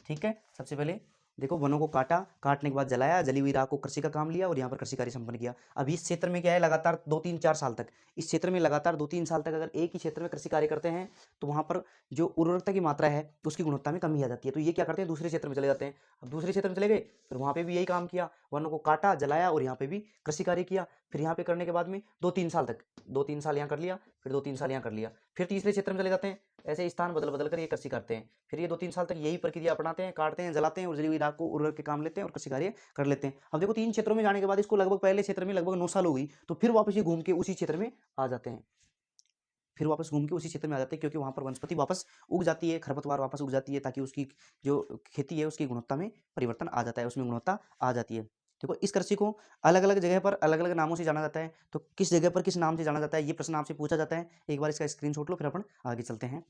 ठीक है, सबसे पहले देखो, वनों को काटने के बाद जलाया, जली हुई राख को कृषि का काम लिया और यहाँ पर कृषि कार्य संपन्न किया। अभी इस क्षेत्र में क्या है, लगातार 2-3-4 साल तक, इस क्षेत्र में लगातार 2-3 साल तक अगर एक ही क्षेत्र में कृषि कार्य करते हैं तो वहाँ पर जो उर्वरकता की मात्रा है उसकी गुणवत्ता में कमी आ जाती है। तो ये क्या करते हैं, दूसरे क्षेत्र में चले जाते हैं। अब दूसरे क्षेत्र में चले गए, फिर वहाँ पे भी यही काम किया, वनों को काटा, जलाया और यहाँ पे भी कृषि कार्य किया। फिर यहाँ पे करने के बाद में 2-3 साल तक, 2-3 साल यहाँ कर लिया, फिर 2-3 साल यहाँ कर लिया, फिर तीसरे क्षेत्र में चले जाते हैं। ऐसे स्थान बदल बदल कर ये कृषि करते हैं। फिर ये 2-3 साल तक यही प्रक्रिया अपनाते हैं, काटते हैं, जलाते हैं और जली हुई राख को उर्वरक के काम लेते हैं और कृषि कार्य कर लेते हैं। अब देखो, 3 क्षेत्रों में जाने के बाद इसको लगभग पहले क्षेत्र में लगभग 9 साल हो गई, तो फिर वापस ये घूम के उसी क्षेत्र में आ जाते हैं। क्योंकि वहां पर वनस्पति वापस उग जाती है, खरपतवार वापस उग जाती है, ताकि उसकी जो खेती है उसकी गुणवत्ता में परिवर्तन आ जाता है, उसमें गुणवत्ता आ जाती है। देखो, इस कृषि को अलग अलग जगह पर अलग अलग नामों से जाना जाता है। तो किस जगह पर किस नाम से जाना जाता है, ये प्रश्न आपसे पूछा जाता है। एक बार इसका स्क्रीनशॉट लो, फिर अपन आगे चलते हैं।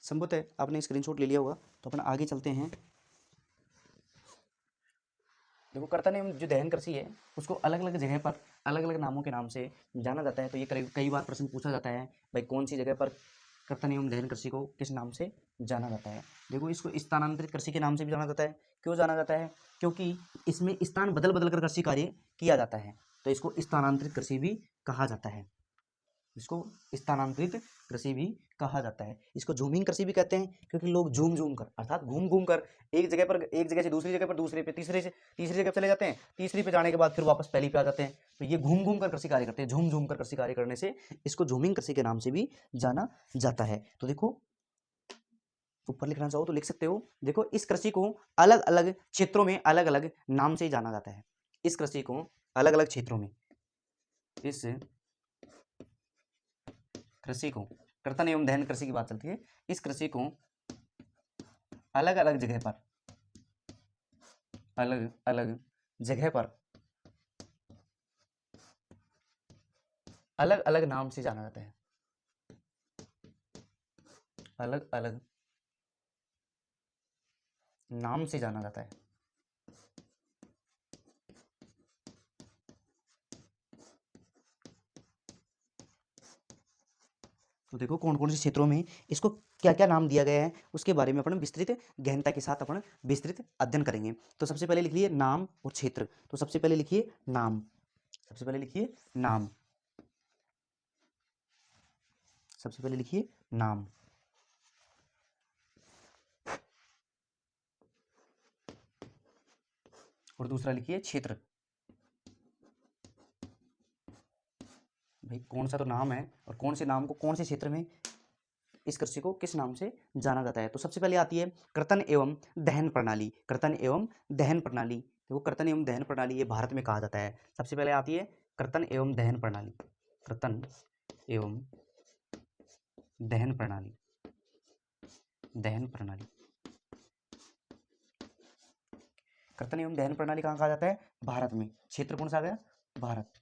संभवतः आपने स्क्रीनशॉट ले लिया होगा, तो अपन आगे चलते हैं। देखो, कर्तन एवं जो दहन कृषि है उसको अलग अलग जगह पर अलग अलग नामों के नाम से जाना जाता है। तो ये कई बार प्रश्न पूछा जाता है, भाई कौन सी जगह पर कर्तन एवं दहन कृषि को किस नाम से जाना जाता है। देखो, इसको स्थानांतरित कृषि के नाम से भी जाना जाता है। क्यों जाना जाता है, क्योंकि इसमें स्थान बदल बदल कर कृषि कार्य किया जाता है, तो इसको स्थानांतरित कृषि भी कहा जाता है। इसको स्थानांतरित कृषि भी कहा जाता है। इसको झूमिंग कृषि भी कहते हैं, क्योंकि लोग झूम झूम कर अर्थात घूम घूम कर एक जगह से दूसरी जगह पर, दूसरे पे तीसरी जगह चले जाते हैं, तीसरी पे जाने के बाद फिर वापस पहली पे आ जाते हैं। तो ये घूम घूम कर कृषि कार्य करते हैं, झूम झूम कर कृषि कार्य करने से इसको झूमिंग कृषि के नाम से भी जाना जाता है। तो देखो, ऊपर लिखना चाहो तो लिख सकते हो। देखो, इस कृषि को अलग अलग क्षेत्रों में अलग अलग नाम से जाना जाता है। इस कृषि को अलग अलग क्षेत्रों में, इस कृषि को, कर्तन एवं दहन कृषि की बात चलती है, इस कृषि को अलग अलग जगह पर अलग अलग जगह पर अलग अलग नाम से जाना जाता है। अलग अलग नाम से जाना जाता है। तो देखो, कौन कौन से क्षेत्रों में इसको क्या क्या नाम दिया गया है उसके बारे में अपन विस्तृत गहनता के साथ अपन विस्तृत अध्ययन करेंगे। तो सबसे पहले लिखिए नाम और क्षेत्र। तो सबसे पहले लिखिए नाम, सबसे पहले लिखिए नाम, सबसे पहले लिखिए नाम। और दूसरा लिखिए क्षेत्र। भाई, कौन सा तो नाम है और कौन से नाम को कौन से क्षेत्र में इस कृषि को किस नाम से जाना जाता है। तो सबसे पहले आती है कर्तन एवं दहन प्रणाली। कर्तन एवं दहन प्रणाली, देखो, कर्तन एवं दहन प्रणाली ये भारत में कहा जाता है। सबसे पहले आती है कर्तन एवं दहन प्रणाली, कर्तन एवं दहन प्रणाली, दहन प्रणाली। कर्तन एवं दहन प्रणाली कहाँ कहा जाता है, भारत में। क्षेत्र कौन सा आ गया, भारत।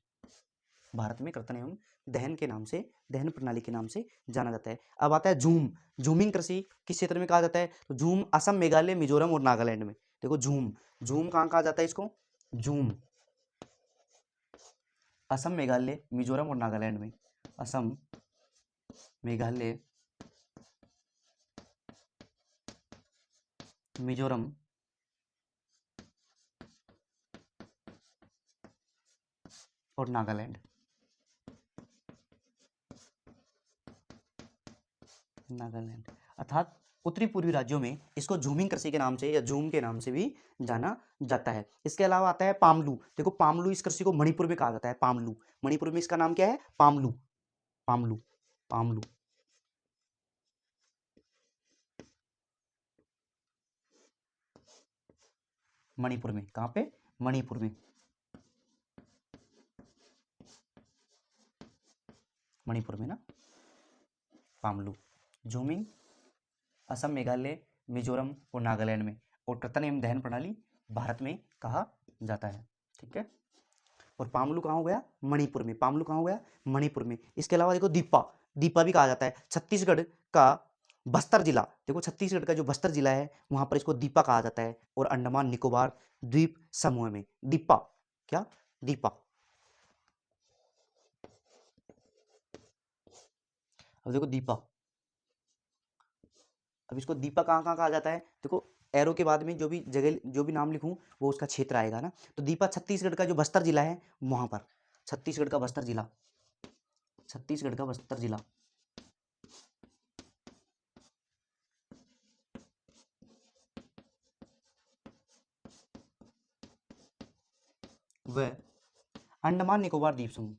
भारत में कर्तन एवं दहन के नाम से, दहन प्रणाली के नाम से जाना जाता है। अब आता है झूम। झूमिंग कृषि किस क्षेत्र में कहा जाता है? तो झूम असम, मेघालय, मिजोरम और नागालैंड में। देखो झूम, झूम कहाँ कहा जाता है इसको? झूम असम, मेघालय, मिजोरम और नागालैंड में। असम, मेघालय, मिजोरम और नागालैंड। नागालैंड अर्थात उत्तरी पूर्वी राज्यों में इसको झूमिंग कृषि के नाम से या झूम के नाम से भी जाना जाता है। इसके अलावा आता है पामलू। देखो पामलू, इस कृषि को मणिपुर में कहा जाता है। पामलू, मणिपुर में इसका नाम क्या है? पामलू, पामलू, पामलू। मणिपुर में, कहाँ पे? मणिपुर में, मणिपुर में ना, पामलू। झूमिंग असम, मेघालय, मिजोरम और नागालैंड में। और कर्तन एवं दहन प्रणाली भारत में कहा जाता है। ठीक है। और पामलू कहाँ हो गया? मणिपुर में। पामलू कहाँ हो गया? मणिपुर में। इसके अलावा देखो दीपा, दीपा भी कहा जाता है। छत्तीसगढ़ का बस्तर जिला, देखो छत्तीसगढ़ का जो बस्तर जिला है वहां पर इसको दीपा कहा जाता है। और अंडमान निकोबार द्वीप समूह में दीपा, क्या? दीपा। अब देखो दीपा, अब इसको दीपा कहाँ कहाँ कहा जाता है? देखो एरो के बाद में जो भी जगह, जो भी नाम लिखूं वो उसका क्षेत्र आएगा ना। तो दीपा छत्तीसगढ़ का जो बस्तर जिला है वहां पर, छत्तीसगढ़ का बस्तर जिला, छत्तीसगढ़ का बस्तर जिला। वह अंडमान निकोबार द्वीप समूह,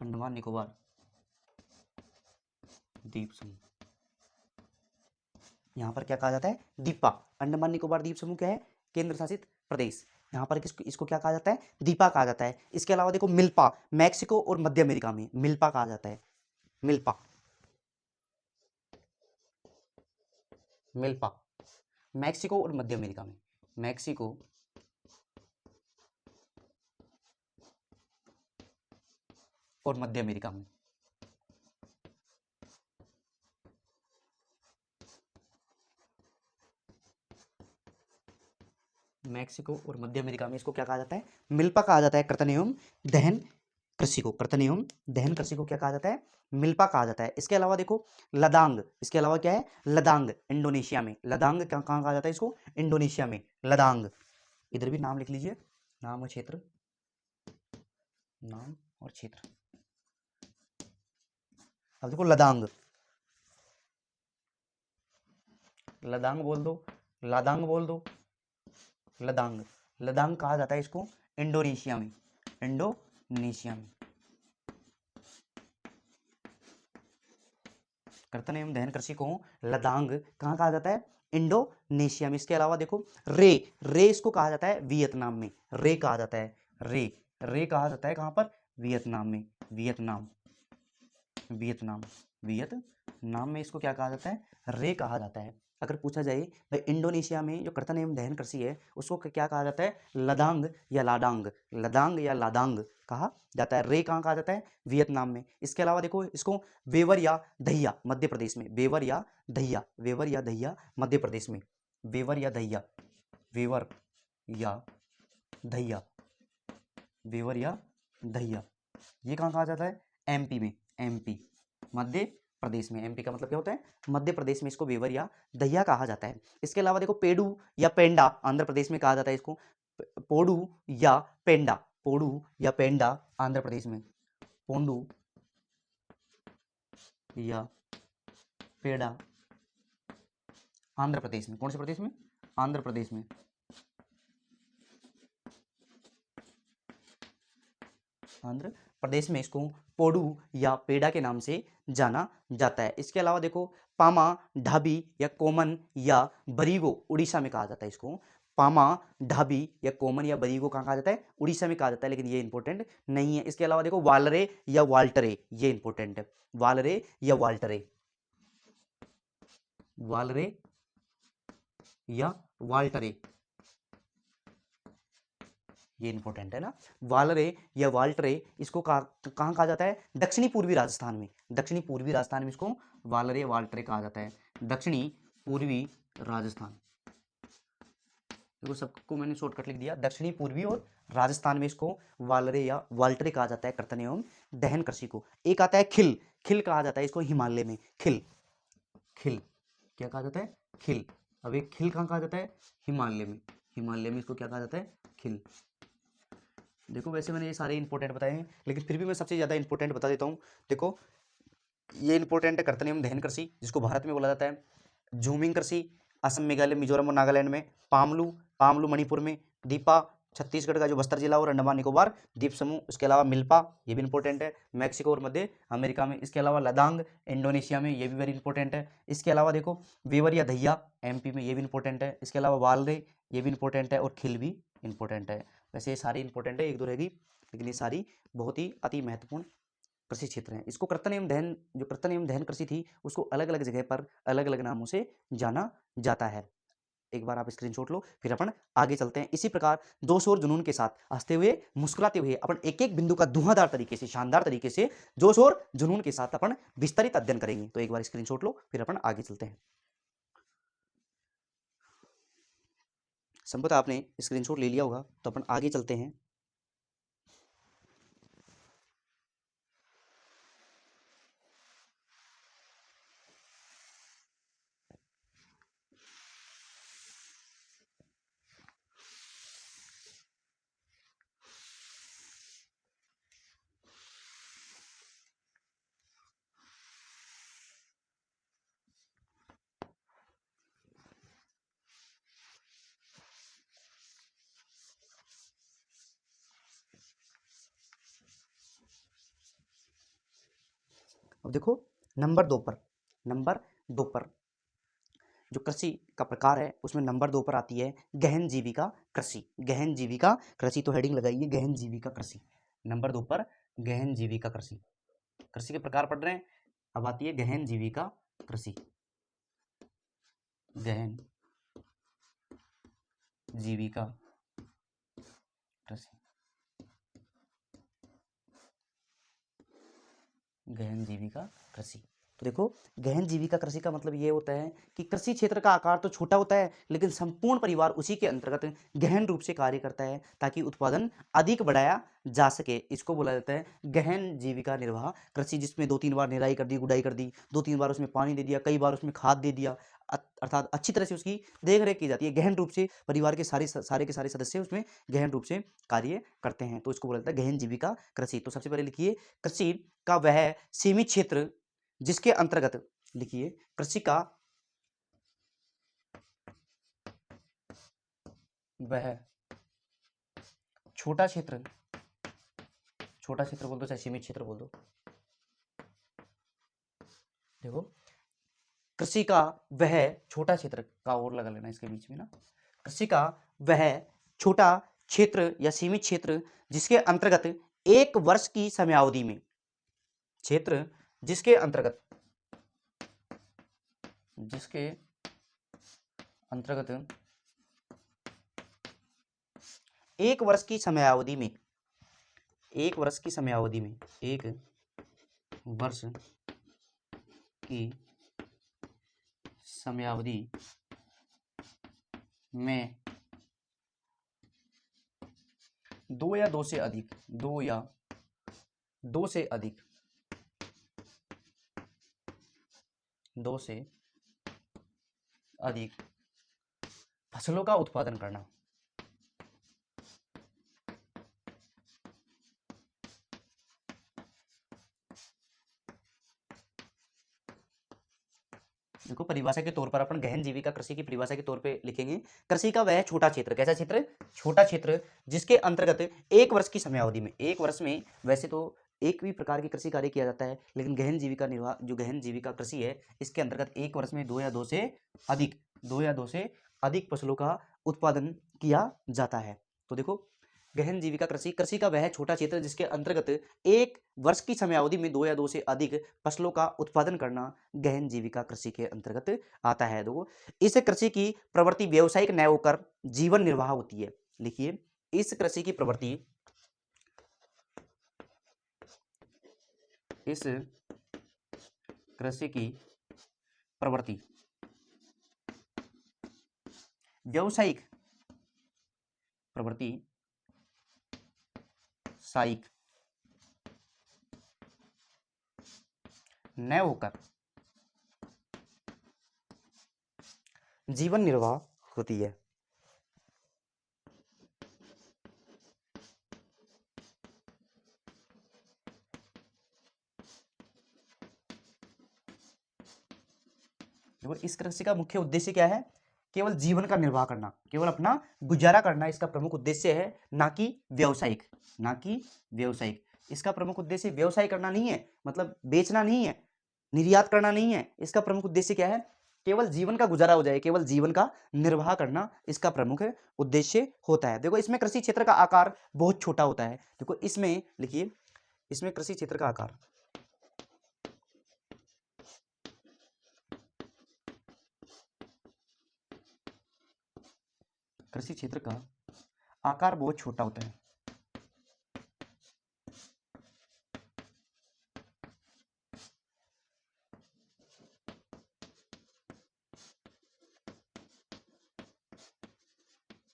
अंडमान निकोबार द्वीप समूह, यहाँ पर क्या कहा जाता है? दीपा। अंडमान निकोबार द्वीप समूह क्या है? केंद्र शासित प्रदेश। यहाँ पर किसको, इसको क्या कहा जाता है? दीपा कहा जाता है। इसके अलावा देखो मिल्पा, मैक्सिको और मध्य अमेरिका में मिल्पा कहा जाता है। मिल्पा, मिल्पा, मैक्सिको और मध्य अमेरिका में, मैक्सिको और मध्य अमेरिका में। मैक्सिको और मध्य अमेरिका में इसको क्या कहा जाता है? मिल्पा कहा जाता है। कर्तन एवं दहन कृषि को, कर्तन एवं दहन कृषि को क्या कहा जाता है? मिल्पा कहा जाता है। इसके अलावा देखो लदांग, इसके अलावा क्या है? लदांग, इंडोनेशिया में। लदांग कहाँ कहाँ कहा जाता है इसको? इंडोनेशिया में, लदांग। इधर भी नाम लिख लीजिए, नाम और क्षेत्र, नाम और क्षेत्र। अब देखो लदांग, लदांग बोल दो, लदांग बोल दो, लदांग, लदांग कहा जाता है इसको इंडोनेशिया में, इंडोनेशिया में। कर्तन एवं दहन कृषि को लदांग कहाँ कहा जाता है? इंडोनेशिया में। इसके अलावा देखो रे, रे इसको कहा जाता है वियतनाम में, रे कहा जाता है, रे, रे कहा जाता है कहाँ पर? वियतनाम में, वियतनाम, वियतनाम, वियतनाम में इसको क्या कहा जाता है? रे कहा जाता है। अगर पूछा जाए भाई इंडोनेशिया में जो कर्तन एवं दहन कृषि है उसको क्या कहा जाता है? लदांग या लाडांग, लदांग या लादांग कहा जाता है। रे कहाँ कहा जाता है? वियतनाम में। इसके अलावा देखो इसको वेवर या दहिया मध्य प्रदेश में, वेवर या दहिया, वेवर या दहिया मध्य प्रदेश में, वेवर या दहिया, वेवर या दहिया, वेवर या दहिया, ये कहाँ कहा जाता है? एमपी में, एमपी, मध्य प्रदेश में। एमपी का मतलब क्या होता है? मध्य प्रदेश में इसको वेवर या दहिया कहा जाता है। इसके अलावा देखो पेडू या पेंडा आंध्र प्रदेश में कहा जाता है इसको, पोडू या पेंडा, पोडू या पेंडा आंध्र प्रदेश में, पोंडू या पेड़ा आंध्र प्रदेश में। कौन से प्रदेश में? आंध्र प्रदेश में। आंध्र प्रदेश में इसको पोडू या पेड़ा के नाम से जाना जाता है। इसके अलावा देखो पामा, ढाबी या कोमन या बरीगो उड़ीसा में कहा जाता है इसको। पामा, ढाबी या कोमन या बरीगो कहाँ कहा जाता है? उड़ीसा में कहा जाता है, लेकिन ये इंपॉर्टेंट नहीं है। इसके अलावा देखो वालरे या वाल्टरे, ये इंपॉर्टेंट है, वालरे या वाल्टरे, वालरे या वाल्टरे, ये इंपॉर्टेंट है ना, वालरे या वाल्टरे, इसको कहाँ कहा जाता है? दक्षिणी पूर्वी राजस्थान में, दक्षिणी पूर्वी राजस्थान में इसको वालरे वाल्टरे कहा जाता है, दक्षिणी पूर्वी राजस्थान। देखो सबको मैंने शॉर्टकट लिख दिया, दक्षिणी पूर्वी और राजस्थान में इसको वालरे या वाल्टरे कहा जाता है कर्तन एवं दहन कृषि को। एक आता है खिल, खिल कहा जाता है इसको हिमालय में, खिल, खिल क्या कहा जाता है? खिल। अब एक खिल कहाँ कहा जाता है? हिमालय में, हिमालय में इसको क्या कहा जाता है? खिल। देखो वैसे मैंने ये सारे इंपॉर्टेंट बताए हैं, लेकिन फिर भी मैं सबसे ज़्यादा इंपॉर्टेंट बता देता हूँ। देखो ये इंपॉर्टेंट है कर्तन एवं दहन कृषि, जिसको भारत में बोला जाता है झूमिंग कृषि, असम, मेघालय, मिजोरम और नागालैंड में, पामलू, पामलू मणिपुर में, दीपा छत्तीसगढ़ का जो बस्तर जिला और अंडमान निकोबार द्वीप समूह, इसके अलावा मिल्पा, ये भी इंपॉर्टेंट है, मैक्सिको और मध्य अमेरिका में, इसके अलावा लदांग इंडोनेशिया में, ये भी वेरी इंपॉर्टेंट है। इसके अलावा देखो वेवर या दहिया एमपी में, ये भी इंपॉर्टेंट है। इसके अलावा वालरे, ये भी इंपॉर्टेंट है, और खिल भी इंपॉर्टेंट है। वैसे ये सारी इंपॉर्टेंट है, एक दो रहेगी, लेकिन ये सारी बहुत ही अति महत्वपूर्ण कृषि क्षेत्र हैं। इसको कर्तन एवं दहन, जो कर्तन एवं दहन कृषि थी उसको अलग अलग जगह पर अलग अलग नामों से जाना जाता है। एक बार आप स्क्रीनशॉट लो, फिर अपन आगे चलते हैं। इसी प्रकार जोश और जुनून के साथ हंसते हुए मुस्कुराते हुए अपन एक एक बिंदु का धुआंधार तरीके से, शानदार तरीके से, जोश और जुनून के साथ अपन विस्तारित अध्ययन करेंगे। तो एक बार स्क्रीनशॉट लो, फिर अपन आगे चलते हैं। संभवतः आपने स्क्रीनशॉट ले लिया होगा, तो अपन आगे चलते हैं। अब देखो नंबर 2 पर, नंबर 2 पर जो कृषि का प्रकार है उसमें नंबर 2 पर आती है गहन जीविका कृषि। गहन जीविका कृषि, तो हेडिंग लगाइए गहन जीविका कृषि। नंबर 2 पर गहन जीविका कृषि, कृषि के प्रकार पढ़ रहे हैं। अब आती है गहन जीविका कृषि, गहन जीविका कृषि, गहन जीविका कृषि। तो देखो गहन जीविका कृषि का मतलब ये होता है कि कृषि क्षेत्र का आकार तो छोटा होता है, लेकिन संपूर्ण परिवार उसी के अंतर्गत गहन रूप से कार्य करता है ताकि उत्पादन अधिक बढ़ाया जा सके। इसको बोला जाता है गहन जीविका निर्वाह कृषि, जिसमें 2-3 बार निराई कर दी, गुड़ाई कर दी, 2-3 बार उसमें पानी दे दिया, कई बार उसमें खाद दे दिया, अर्थात अच्छी तरह से उसकी देख रेख की जाती है। गहन रूप से परिवार के सारे के सारे सदस्य उसमें गहन रूप से कार्य करते हैं, तो इसको बोला जाता है गहन जीविका कृषि। तो सबसे पहले लिखिए कृषि का वह सीमित क्षेत्र जिसके अंतर्गत, लिखिए कृषि का वह छोटा क्षेत्र, छोटा क्षेत्र बोल दो चाहे सीमित क्षेत्र बोल दो, देखो कृषि का वह छोटा क्षेत्र का और लगा लेना इसके बीच में ना, कृषि का वह छोटा क्षेत्र या सीमित क्षेत्र जिसके अंतर्गत एक वर्ष की समयावधि में, क्षेत्र जिसके अंतर्गत, जिसके अंतर्गत एक वर्ष की समयावधि में, एक वर्ष की समयावधि में, एक वर्ष की समयावधि में 2 या 2 से अधिक, 2 या 2 से अधिक, 2 से अधिक फसलों का उत्पादन करना। देखो परिभाषा के तौर पर अपन गहन जीविका कृषि की परिभाषा के तौर पे लिखेंगे कृषि का वह छोटा क्षेत्र, कैसा क्षेत्र? छोटा क्षेत्र जिसके अंतर्गत एक वर्ष की समयावधि में, एक वर्ष में वैसे तो एक भी प्रकार की कृषि कार्य किया जाता है, लेकिन गहन जीविका निर्वाह जो गहन जीविका कृषि है इसके अंतर्गत एक वर्ष में 2 या 2 से अधिक, 2 या 2 से अधिक फसलों का उत्पादन किया जाता है। तो देखो गहन जीविका कृषि कृषि का वह छोटा क्षेत्र जिसके अंतर्गत एक वर्ष की समयावधि में दो या दो से अधिक फसलों का उत्पादन करना गहन जीविका कृषि के अंतर्गत आता है। देखो, इस कृषि की प्रवृत्ति व्यावसायिक न होकर जीवन निर्वाह होती है। लिखिए, इस कृषि की प्रवृत्ति, इस कृषि की प्रवृत्ति व्यावसायिक प्रवृत्ति साइक न होकर जीवन निर्वाह होती है। देखो, इस कृषि का मुख्य उद्देश्य क्या है? केवल जीवन का निर्वाह करना, केवल अपना गुजारा करना इसका प्रमुख उद्देश्य है, ना कि व्यावसायिक, ना कि व्यावसायिक। इसका प्रमुख उद्देश्य व्यवसाय करना नहीं है, मतलब बेचना नहीं है, निर्यात करना नहीं है। इसका प्रमुख उद्देश्य क्या है? केवल जीवन का गुजारा हो जाए, केवल जीवन का निर्वाह करना इसका प्रमुख उद्देश्य होता है। देखो, इसमें कृषि क्षेत्र का आकार बहुत छोटा होता है। देखो, इसमें लिखिए, इसमें कृषि क्षेत्र का आकार, कृषि क्षेत्र का आकार बहुत छोटा होता है।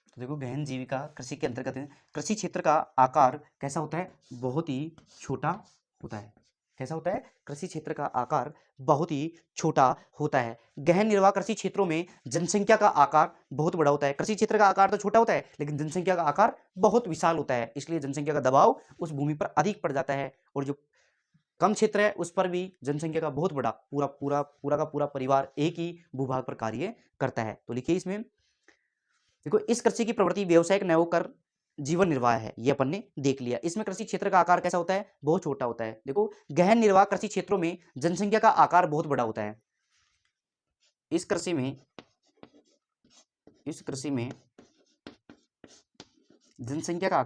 तो देखो, गहन जीविका कृषि के अंतर्गत कृषि क्षेत्र का आकार कैसा होता है? बहुत ही छोटा होता है। कैसा होता है? कृषि क्षेत्र का आकार बहुत ही छोटा होता है। गहन निर्वाह कृषि क्षेत्रों में जनसंख्या का आकार बहुत बड़ा होता है। कृषि क्षेत्र का आकार तो छोटा होता है, लेकिन जनसंख्या का आकार बहुत विशाल होता है, इसलिए जनसंख्या का दबाव उस भूमि पर अधिक पड़ जाता है। और जो कम क्षेत्र है उस पर भी जनसंख्या का बहुत बड़ा पूरा पूरा पूरा का पूरा परिवार एक ही भूभाग पर कार्य करता है। तो लिखिए, इसमें देखो, इस कृषि की प्रवृत्ति व्यवसायिक न होकर जीवन निर्वाह है, ये अपन ने देख लिया। इसमें कृषि क्षेत्र का आकार कैसा होता है? बहुत छोटा होता है। देखो, गहन निर्वाह कृषि क्षेत्रों में जनसंख्या का आकार बहुत बड़ा होता है। इस कृषि में जनसंख्या का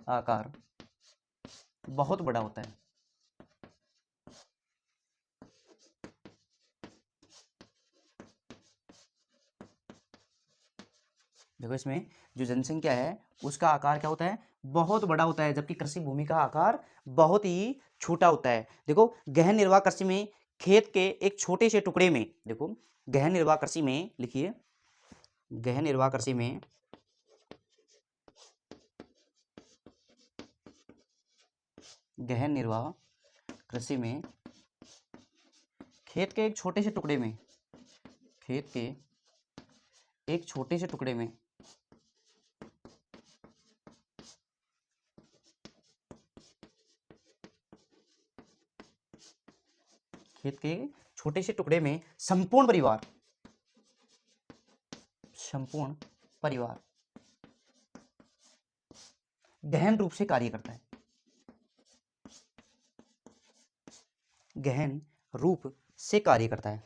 आकार बहुत बड़ा होता है। देखो, इसमें जो जनसंख्या है उसका आकार क्या होता है? बहुत बड़ा होता है, जबकि कृषि भूमि का आकार बहुत ही छोटा होता है। देखो, गहन निर्वाह कृषि में खेत के एक छोटे से टुकड़े में, देखो, गहन निर्वाह कृषि में लिखिए, गहन निर्वाह कृषि में गहन निर्वाह कृषि में खेत के एक छोटे से टुकड़े में, खेत के एक छोटे से टुकड़े में खेत के छोटे से टुकड़े में संपूर्ण परिवार गहन रूप से कार्य करता है। गहन रूप से कार्य करता है।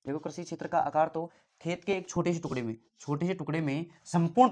देखो, कृषि क्षेत्र का आकार तो खेत के एक छोटे से टुकड़े में संपूर्ण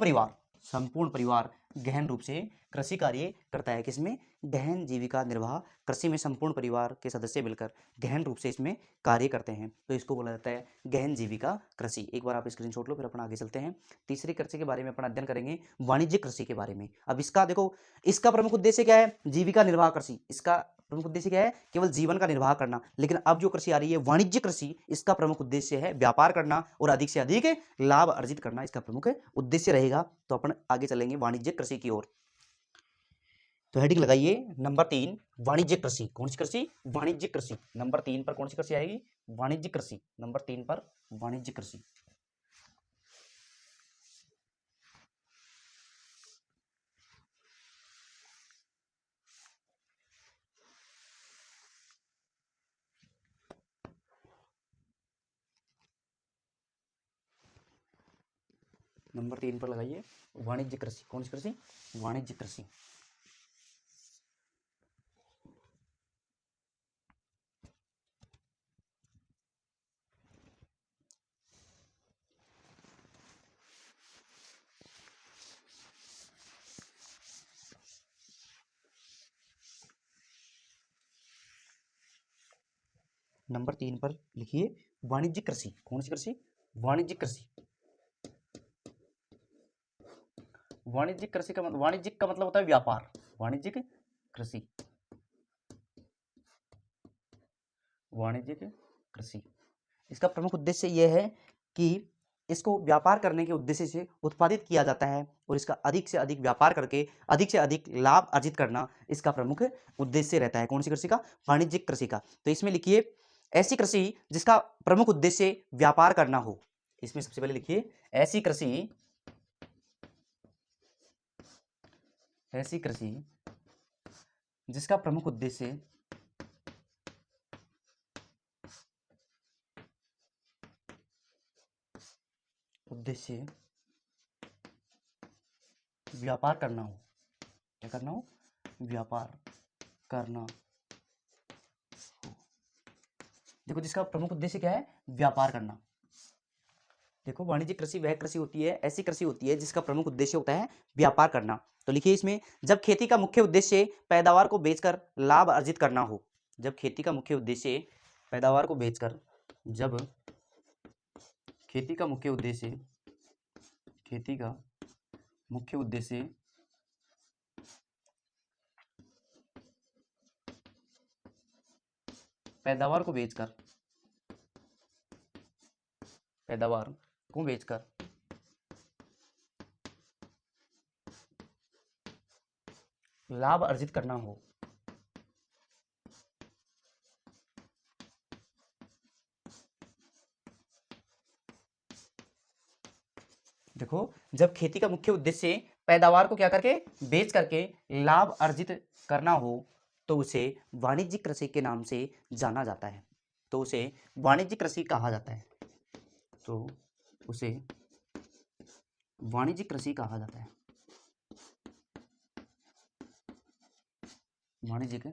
परिवार गहन रूप से कृषि कार्य करता है। किसमें? गहन जीविका निर्वाह कृषि में संपूर्ण परिवार के सदस्य मिलकर गहन रूप से इसमें कार्य करते हैं, तो इसको बोला जाता है गहन जीविका कृषि। एक बार आप स्क्रीनशॉट लो, फिर अपन आगे चलते हैं। तीसरी कृषि के बारे में अपन अध्ययन करेंगे, वाणिज्यिक कृषि के बारे में। अब इसका देखो, इसका प्रमुख उद्देश्य क्या है? जीविका निर्वाह कृषि। इसका प्रमुख उद्देश्य क्या है? केवल जीवन का निर्वाह करना। लेकिन अब जो कृषि आ रही है वाणिज्य कृषि, इसका प्रमुख उद्देश्य है व्यापार करना और अधिक से अधिक लाभ अर्जित करना, इसका प्रमुख उद्देश्य रहेगा। तो अपन आगे चलेंगे वाणिज्य कृषि की ओर। तो हेडिंग लगाइए नंबर 3, वाणिज्य कृषि। कौन सी कृषि? वाणिज्य कृषि। नंबर 3 पर कौन सी कृषि आएगी? वाणिज्य कृषि। नंबर 3 पर वाणिज्य कृषि। नंबर 3 पर लगाइए वाणिज्य कृषि। कौन सी कृषि? वाणिज्य कृषि। नंबर 3 पर लिखिए वाणिज्यिक कृषि। कौन सी कृषि? वाणिज्यिक कृषि। वाणिज्यिक कृषि का मतलब, वाणिज्यिक का मतलब होता है व्यापार। वाणिज्यिक कृषि, वाणिज्यिक कृषि, इसका प्रमुख उद्देश्य यह है कि इसको व्यापार करने के उद्देश्य से उत्पादित किया जाता है और इसका अधिक से अधिक व्यापार करके अधिक से अधिक लाभ अर्जित करना इसका प्रमुख उद्देश्य रहता है। कौन सी कृषि का? वाणिज्यिक कृषि का। तो इसमें लिखिए ऐसी कृषि जिसका प्रमुख उद्देश्य व्यापार करना हो। इसमें सबसे पहले लिखिए ऐसी कृषि, ऐसी कृषि जिसका प्रमुख उद्देश्य व्यापार करना हो। क्या करना हो? व्यापार करना हो। देखो जिसका प्रमुख उद्देश्य क्या है? व्यापार करना। देखो वाणिज्यिक कृषि वह कृषि होती है, ऐसी कृषि होती है जिसका प्रमुख उद्देश्य होता है व्यापार करना। तो लिखिए इसमें जब खेती का मुख्य उद्देश्य पैदावार को बेचकर लाभ अर्जित करना हो। जब खेती का मुख्य उद्देश्य पैदावार को बेचकर, जब खेती का मुख्य उद्देश्य, खेती का मुख्य उद्देश्य पैदावार को बेचकर, पैदावार को बेचकर लाभ अर्जित करना हो। देखो जब खेती का मुख्य उद्देश्य पैदावार को क्या करके, बेच करके लाभ अर्जित करना हो तो उसे वाणिज्यिक कृषि के नाम से जाना जाता है। तो उसे वाणिज्यिक कृषि कहा जाता है। तो उसे वाणिज्यिक कृषि कहा जाता है। वाणिज्यिक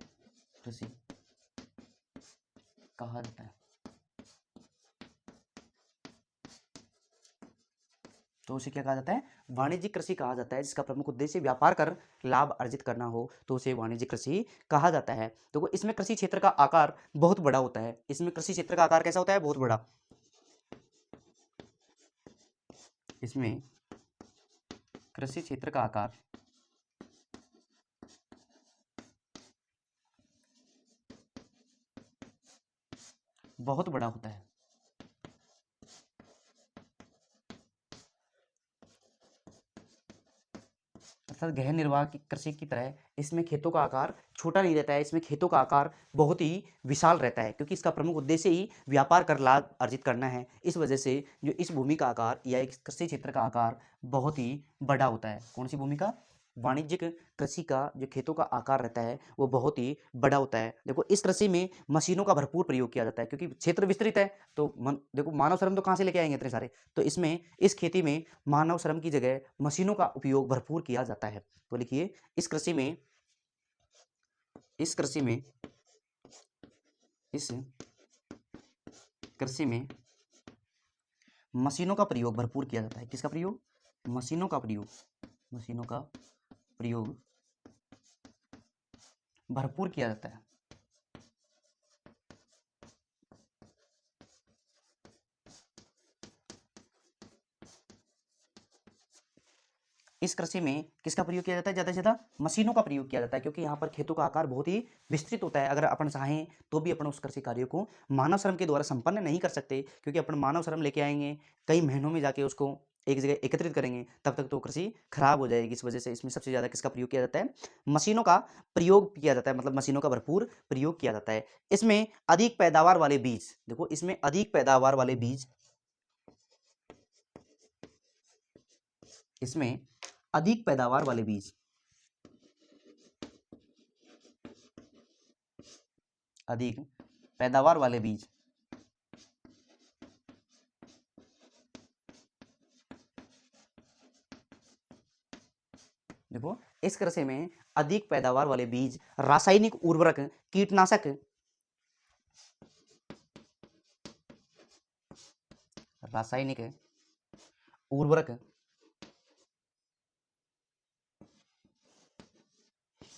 कृषि कहा जाता है। तो उसे क्या कहा जाता है? वाणिज्यिक कृषि कहा जाता है। जिसका प्रमुख उद्देश्य व्यापार कर लाभ अर्जित करना हो तो उसे वाणिज्यिक कृषि कहा जाता है। तो इसमें कृषि क्षेत्र का आकार बहुत बड़ा होता है। इसमें कृषि क्षेत्र का आकार कैसा होता है? बहुत बड़ा। इसमें कृषि क्षेत्र का आकार बहुत बड़ा होता है। अर्थात गहन निर्वाह की कृषि की तरह इसमें खेतों का आकार छोटा नहीं रहता है। इसमें खेतों का आकार बहुत ही विशाल रहता है क्योंकि इसका प्रमुख उद्देश्य ही व्यापार कर लाभ अर्जित करना है। इस वजह से जो इस भूमि का आकार या इस कृषि क्षेत्र का आकार बहुत ही बड़ा होता है। कौन सी भूमि का? वाणिज्यिक कृषि का जो खेतों का आकार रहता है वो बहुत ही बड़ा होता है। देखो इस कृषि में मशीनों का भरपूर प्रयोग किया जाता है क्योंकि क्षेत्र विस्तृत है। तो देखो मानव श्रम तो कहाँ से लेके आएंगे इतने सारे? तो इसमें इस खेती में मानव श्रम की जगह मशीनों का उपयोग भरपूर किया जाता है। तो लिखिए इस कृषि में, इस कृषि में, इस कृषि में मशीनों का प्रयोग भरपूर किया जाता है। किसका प्रयोग? मशीनों का प्रयोग, मशीनों का प्रयोग भरपूर किया जाता है। इस कृषि में किसका प्रयोग किया जाता है? ज़्यादा से ज़्यादा मशीनों का प्रयोग किया जाता है क्योंकि यहाँ पर खेतों का आकार बहुत ही विस्तृत होता है। अगर अपन चाहें तो भी अपन उस कृषि कार्य को मानव श्रम के द्वारा संपन्न नहीं कर सकते क्योंकि अपन मानव श्रम लेके आएंगे, कई महीनों में जाके उसको एक जगह एकत्रित करेंगे, तब तक तो कृषि खराब हो जाएगी। इस वजह से इसमें सबसे ज़्यादा किसका प्रयोग किया जाता है? मशीनों का प्रयोग किया जाता है, मतलब मशीनों का भरपूर प्रयोग किया जाता है। इसमें अधिक पैदावार वाले बीज, देखो इसमें अधिक पैदावार वाले बीज, इसमें अधिक पैदावार वाले बीज, अधिक पैदावार वाले बीज देखो इस कृषि में अधिक पैदावार वाले बीज रासायनिक उर्वरक, कीटनाशक, रासायनिक उर्वरक,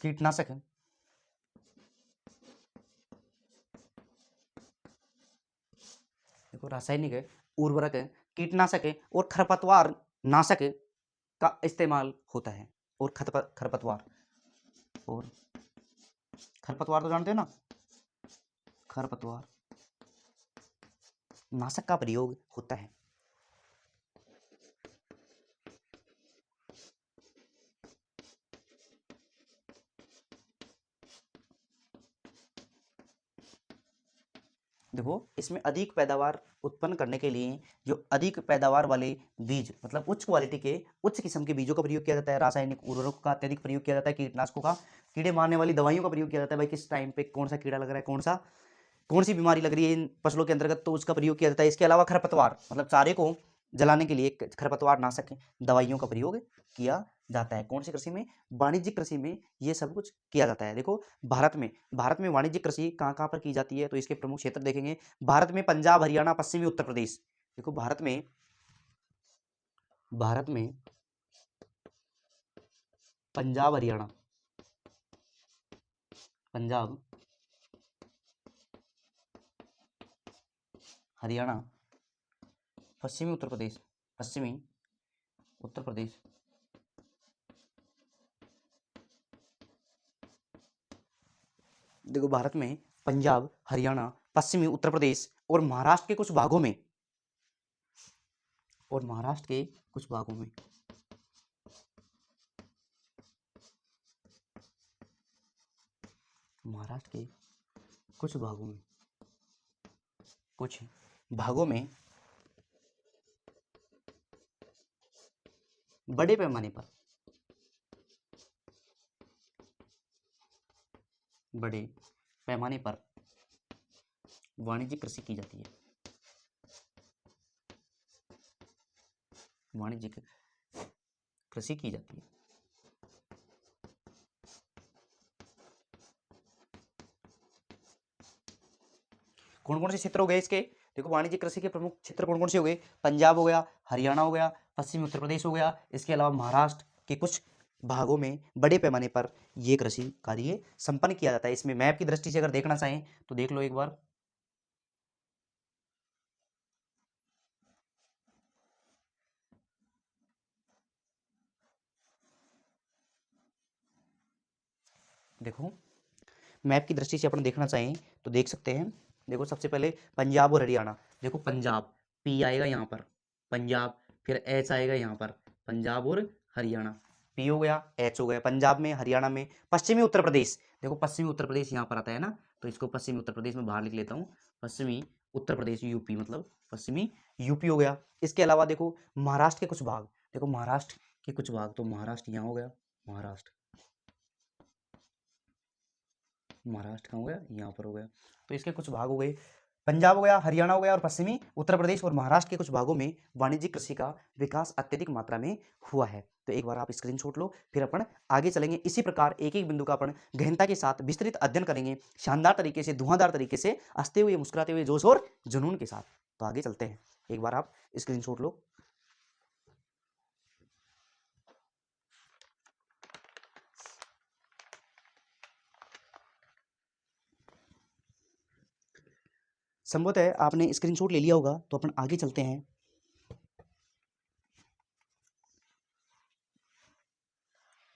कीटनाशक देखो रासायनिक है, उर्वरक है, कीटनाशक है और खरपतवार नाशक का इस्तेमाल होता है। और खरपतवार तो जानते हो ना, खरपतवार नाशक का प्रयोग होता है। देखो इसमें अधिक पैदावार उत्पन्न करने के लिए जो अधिक पैदावार वाले बीज मतलब उच्च क्वालिटी के उच्च किस्म के बीजों का प्रयोग किया जाता है। रासायनिक उर्वरकों का अत्यधिक प्रयोग किया जाता है। कीटनाशकों का, कीड़े मारने वाली दवाइयों का प्रयोग किया जाता है। भाई किस टाइम पे कौन सा कीड़ा लग रहा है, कौन सी बीमारी लग रही है इन फसलों के अंतर्गत, तो उसका प्रयोग किया जाता है। इसके अलावा खरपतवार मतलब चारे को जलाने के लिए खरपतवार नाशक दवाइयों का प्रयोग किया जाता है। कौन सी कृषि में? वाणिज्यिक कृषि में ये सब कुछ किया जाता है। देखो भारत में वाणिज्यिक कृषि कहाँ कहाँ पर की जाती है, तो इसके प्रमुख क्षेत्र देखेंगे। भारत में पंजाब, हरियाणा, पश्चिमी उत्तर प्रदेश। देखो भारत में पंजाब, हरियाणा, पश्चिमी उत्तर प्रदेश देखो भारत में पंजाब, हरियाणा, पश्चिमी उत्तर प्रदेश और महाराष्ट्र के कुछ भागों में महाराष्ट्र के कुछ भागों में बड़े पैमाने पर वाणिज्यिक कृषि की जाती है। वाणिज्यिक कृषि की जाती है। कौन कौन से क्षेत्र हो गए इसके? देखो वाणिज्यिक कृषि के प्रमुख क्षेत्र कौन कौन से हो गए? पंजाब हो गया, हरियाणा हो गया, पश्चिमी उत्तर प्रदेश हो गया। इसके अलावा महाराष्ट्र के कुछ भागों में बड़े पैमाने पर यह कृषि कार्य संपन्न किया जाता है। इसमें मैप की दृष्टि से अगर देखना चाहें तो देख लो एक बार। देखो मैप की दृष्टि से अपन देखना चाहें तो देख सकते हैं। देखो सबसे पहले पंजाब और हरियाणा। देखो पंजाब, पी आएगा यहाँ पर, पंजाब, फिर एच आएगा यहाँ पर, पंजाब और हरियाणा। पी हो गया, एच हो गया, पंजाब में, हरियाणा में। पश्चिमी उत्तर प्रदेश, देखो पश्चिमी उत्तर प्रदेश यहाँ पर आता है ना, तो इसको पश्चिमी उत्तर प्रदेश में बाहर लिख लेता हूँ। पश्चिमी उत्तर प्रदेश, यूपी मतलब पश्चिमी यूपी हो गया। इसके अलावा देखो महाराष्ट्र के कुछ भाग, देखो महाराष्ट्र के कुछ भाग, तो महाराष्ट्र यहाँ हो गया, महाराष्ट्र कहाँ हो गया? यहाँ पर हो गया। तो इसके कुछ भाग हो गए, पंजाब हो गया, हरियाणा हो गया और पश्चिमी उत्तर प्रदेश और महाराष्ट्र के कुछ भागों में वाणिज्यिक कृषि का विकास अत्यधिक मात्रा में हुआ है। तो एक बार आप स्क्रीनशॉट लो, फिर अपन आगे चलेंगे। इसी प्रकार एक एक बिंदु का अपन गहनता के साथ विस्तृत अध्ययन करेंगे, शानदार तरीके से, धुआंधार तरीके से, हंसते हुए, मुस्कुराते हुए, जोश और जुनून के साथ। तो आगे चलते हैं, एक बार आप स्क्रीनशॉट लो। संभवतः आपने स्क्रीनशॉट ले लिया होगा, तो अपन आगे चलते हैं।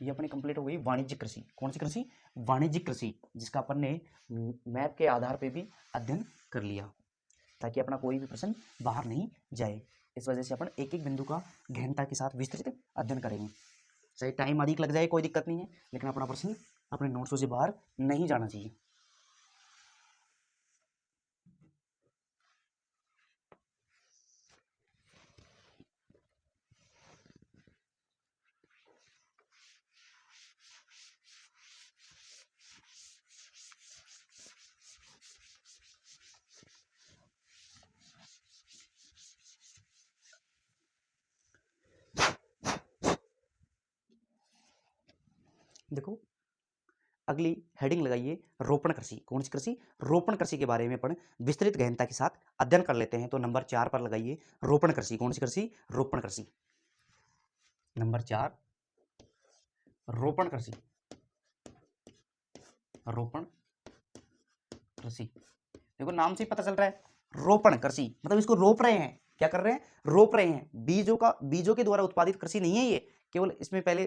ये अपनी कंप्लीट हो गई वाणिज्यिक कृषि। कौन सी कृषि? वाणिज्यिक कृषि, जिसका अपन ने मैप के आधार पे भी अध्ययन कर लिया, ताकि अपना कोई भी प्रश्न बाहर नहीं जाए। इस वजह से अपन एक एक बिंदु का गहनता के साथ विस्तृत अध्ययन करेंगे। चाहे टाइम अधिक लग जाए कोई दिक्कत नहीं है, लेकिन अपना प्रश्न अपने नोट्सों से बाहर नहीं जाना चाहिए। देखो अगली हेडिंग लगाइए, रोपण कृषि। कौन सी कृषि? रोपण कृषि के बारे में अपन विस्तृत गहनता के साथ अध्ययन कर लेते हैं। तो नंबर 4 पर लगाइए रोपण कृषि। कौन सी कृषि? रोपण कृषि। नंबर 4 रोपण कृषि। रोपण कृषि, देखो नाम से ही पता चल रहा है रोपण कृषि मतलब इसको रोप रहे हैं, क्या कर रहे हैं, रोप रहे हैं। बीजों के द्वारा उत्पादित कृषि नहीं है ये, केवल इसमें पहले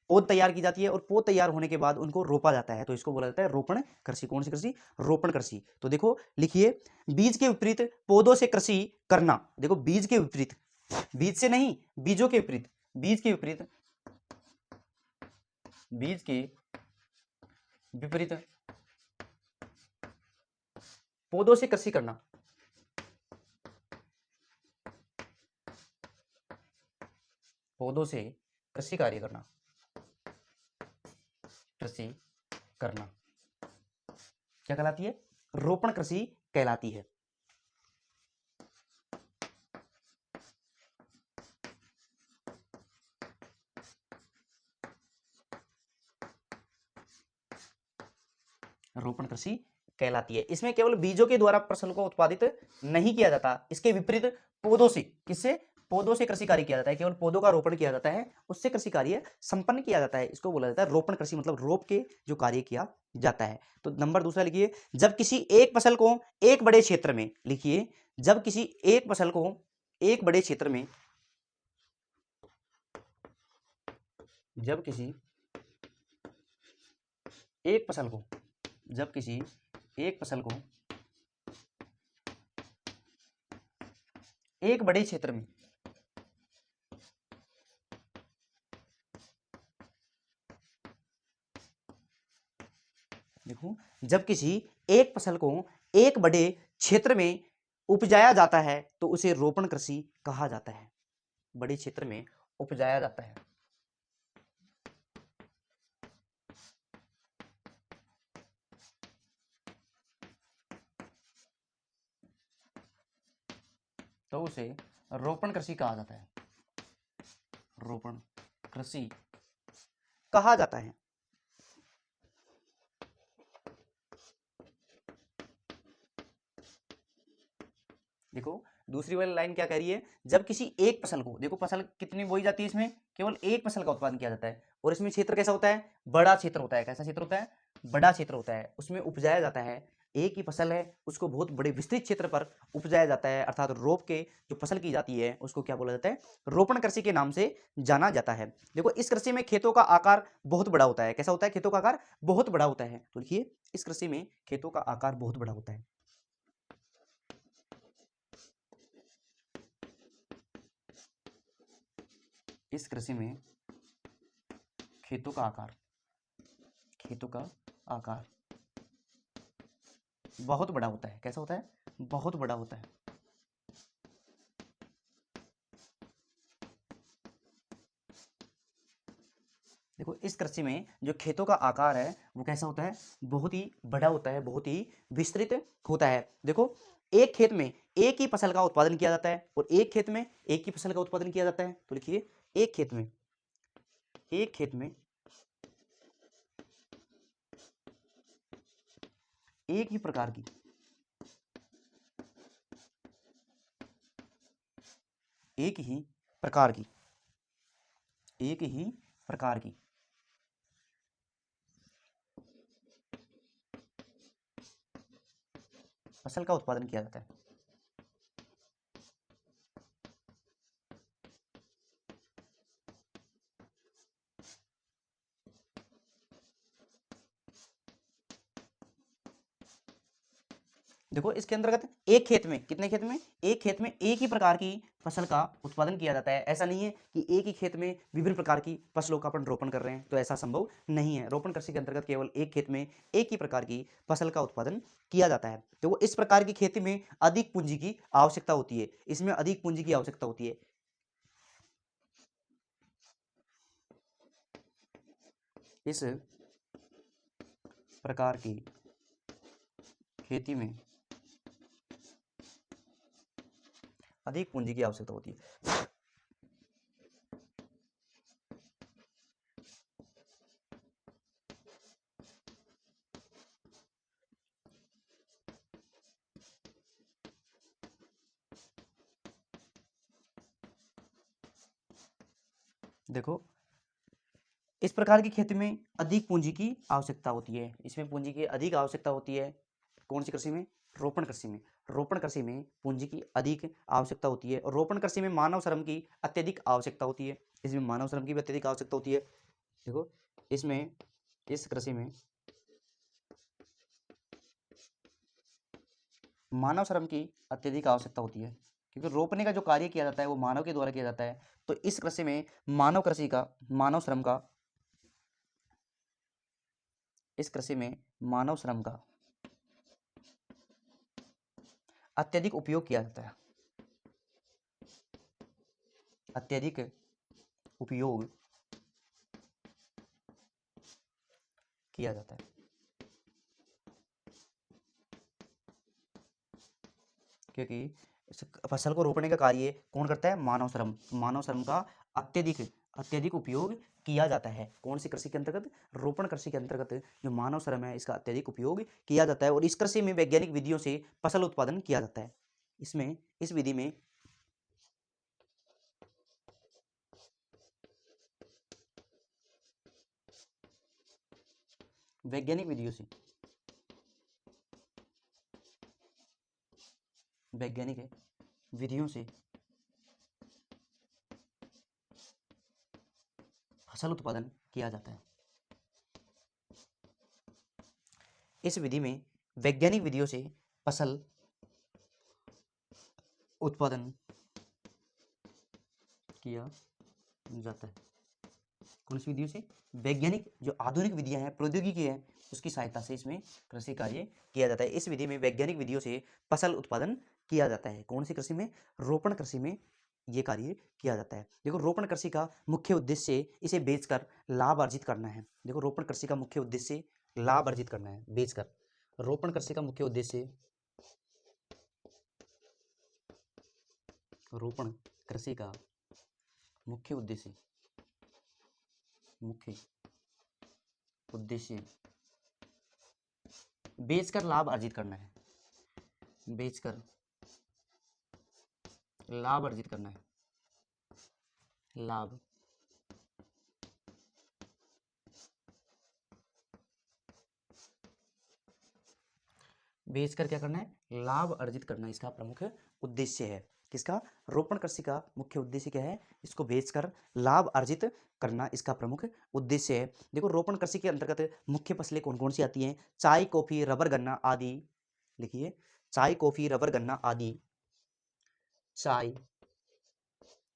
पौध तैयार की जाती है और पौध तैयार होने के बाद उनको रोपा जाता है, तो इसको बोला जाता है रोपण कृषि। कौन सी कृषि, रोपण कृषि। तो देखो लिखिए, बीज के विपरीत पौधों से कृषि करना। देखो बीज के विपरीत, बीज से नहीं, बीजों के विपरीत, बीज के विपरीत, बीज के विपरीत पौधों से कृषि करना, पौधों से कृषि कार्य करना, कृषि करना क्या कहलाती है, रोपण कृषि कहलाती है। रोपण कृषि कहलाती है। इसमें केवल बीजों के द्वारा फसल को उत्पादित नहीं किया जाता, इसके विपरीत पौधों से, किससे, पौधों से कृषि कार्य किया जाता है, केवल पौधों का रोपण किया जाता है, उससे कृषि कार्य संपन्न किया जाता है। इसको बोला जाता है रोपण कृषि, मतलब रोप के जो कार्य किया जाता है। तो नंबर दूसरा लिखिए, जब किसी एक फसल को एक बड़े क्षेत्र में, लिखिए, जब किसी एक फसल को एक बड़े क्षेत्र में, जब किसी एक फसल को, जब किसी एक फसल को एक बड़े क्षेत्र में, देखो, जब किसी एक फसल को एक बड़े क्षेत्र में उपजाया जाता है तो उसे रोपण कृषि कहा जाता है। बड़े क्षेत्र में उपजाया जाता है, तो उसे रोपण कृषि कहा जाता है, रोपण कृषि कहा जाता है। देखो दूसरी वाली लाइन क्या कह रही है, जब किसी एक फसल को, देखो फसल कितनी बोई जाती है, इसमें केवल एक फसल का उत्पादन किया जाता है, और इसमें क्षेत्र कैसा होता है, बड़ा क्षेत्र होता है। कैसा क्षेत्र होता है, बड़ा क्षेत्र होता है, उसमें उपजाया जाता है। एक ही फसल है, उसको बहुत बड़े विस्तृत क्षेत्र पर उपजाया जाता है, अर्थात रोप के जो फसल की जाती है उसको क्या बोला जाता है, रोपण कृषि के नाम से जाना जाता है। देखो इस कृषि में खेतों का आकार बहुत बड़ा होता है। कैसा होता है, खेतों का आकार बहुत बड़ा होता है। तो देखिए इस कृषि में खेतों का आकार बहुत बड़ा होता है। इस कृषि में खेतों का आकार, खेतों का आकार बहुत बड़ा होता है। कैसा होता है, बहुत बड़ा होता है। देखो इस कृषि में जो खेतों का आकार है वो कैसा होता है, बहुत ही बड़ा होता है, बहुत ही विस्तृत होता है। देखो एक खेत में एक ही फसल का उत्पादन किया जाता है, और एक खेत में एक ही फसल का उत्पादन किया जाता है। तो लिखिए, एक खेत में, एक खेत में एक ही प्रकार की, एक ही प्रकार की, एक ही प्रकार की फसल का उत्पादन किया जाता है। देखो इसके अंतर्गत एक खेत में, कितने खेत में, एक खेत में एक ही प्रकार की फसल का उत्पादन किया जाता है। ऐसा नहीं है कि एक ही खेत में विभिन्न प्रकार की फसलों का अपन रोपण कर रहे हैं, तो ऐसा संभव नहीं है। रोपण कृषि के अंतर्गत केवल एक खेत में एक ही प्रकार की फसल का उत्पादन किया जाता है। तो वो इस प्रकार की खेती में अधिक पूंजी की आवश्यकता होती है, इसमें अधिक पूंजी की आवश्यकता होती है। इस प्रकार की खेती में अधिक पूंजी की आवश्यकता होती है। देखो इस प्रकार की खेती में अधिक पूंजी की आवश्यकता होती है, इसमें पूंजी की अधिक आवश्यकता होती है। कौन सी कृषि में, रोपण कृषि में। रोपण कृषि में पूंजी की अधिक आवश्यकता होती है और रोपण कृषि में मानव श्रम की अत्यधिक आवश्यकता होती है। इसमें मानव श्रम की भी अत्यधिक आवश्यकता होती है। देखो इसमें इस कृषि में मानव श्रम की अत्यधिक आवश्यकता होती है क्योंकि रोपने का जो कार्य किया जाता है वो मानव के द्वारा किया जाता है। तो इस कृषि में मानव श्रम का अत्यधिक उपयोग किया जाता है। अत्यधिक उपयोग किया जाता है क्योंकि इस फसल को रोपने का कार्य कौन करता है? मानव श्रम। मानव श्रम का अत्यधिक अत्यधिक उपयोग किया जाता है। कौन सी कृषि के अंतर्गत? रोपण कृषि के अंतर्गत जो मानव श्रम है इसका अत्यधिक उपयोग किया जाता है और इस कृषि में वैज्ञानिक विधियों से फसल उत्पादन किया जाता है। इसमें इस विधि में वैज्ञानिक विधियों से फसल उत्पादन किया जाता है। इस विधि में वैज्ञानिक विधियों से फसल उत्पादन किया जाता है। कौन सी विधियों से? वैज्ञानिक जो आधुनिक विधियां हैं, प्रौद्योगिकी है, उसकी सहायता से इसमें कृषि कार्य किया जाता है। इस विधि में वैज्ञानिक विधियों से फसल उत्पादन किया जाता है। कौन सी कृषि में? रोपण कृषि में ये कार्य किया जाता है। देखो रोपण कृषि का मुख्य उद्देश्य इसे बेचकर लाभ अर्जित करना है। देखो रोपण कृषि का मुख्य उद्देश्य लाभ अर्जित करना है बेचकर। रोपण कृषि का मुख्य उद्देश्य रोपण कृषि का मुख्य उद्देश्य बेचकर लाभ अर्जित करना है। बेचकर लाभ अर्जित करना है। लाभ बेचकर क्या करना है? लाभ अर्जित करना इसका प्रमुख उद्देश्य है। किसका? रोपण कृषि का मुख्य उद्देश्य क्या है? इसको बेचकर लाभ अर्जित करना इसका प्रमुख उद्देश्य है। देखो रोपण कृषि के अंतर्गत मुख्य फसलें कौन कौन सी आती हैं? चाय, कॉफी, रबर, गन्ना आदि। लिखिए चाय, कॉफी, रबर, गन्ना आदि। चाय,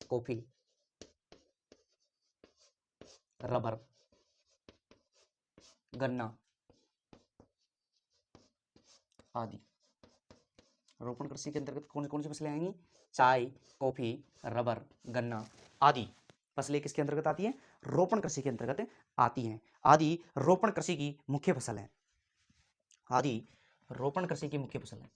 कॉफी, रबर, गन्ना आदि। रोपण कृषि के अंतर्गत कौन कौन सी फसलें आएंगी? चाय, कॉफी, रबर, गन्ना आदि फसलें किसके अंतर्गत आती हैं? रोपण कृषि के अंतर्गत आती हैं। आदि रोपण कृषि की मुख्य फसल है। आदि रोपण कृषि की मुख्य फसल है।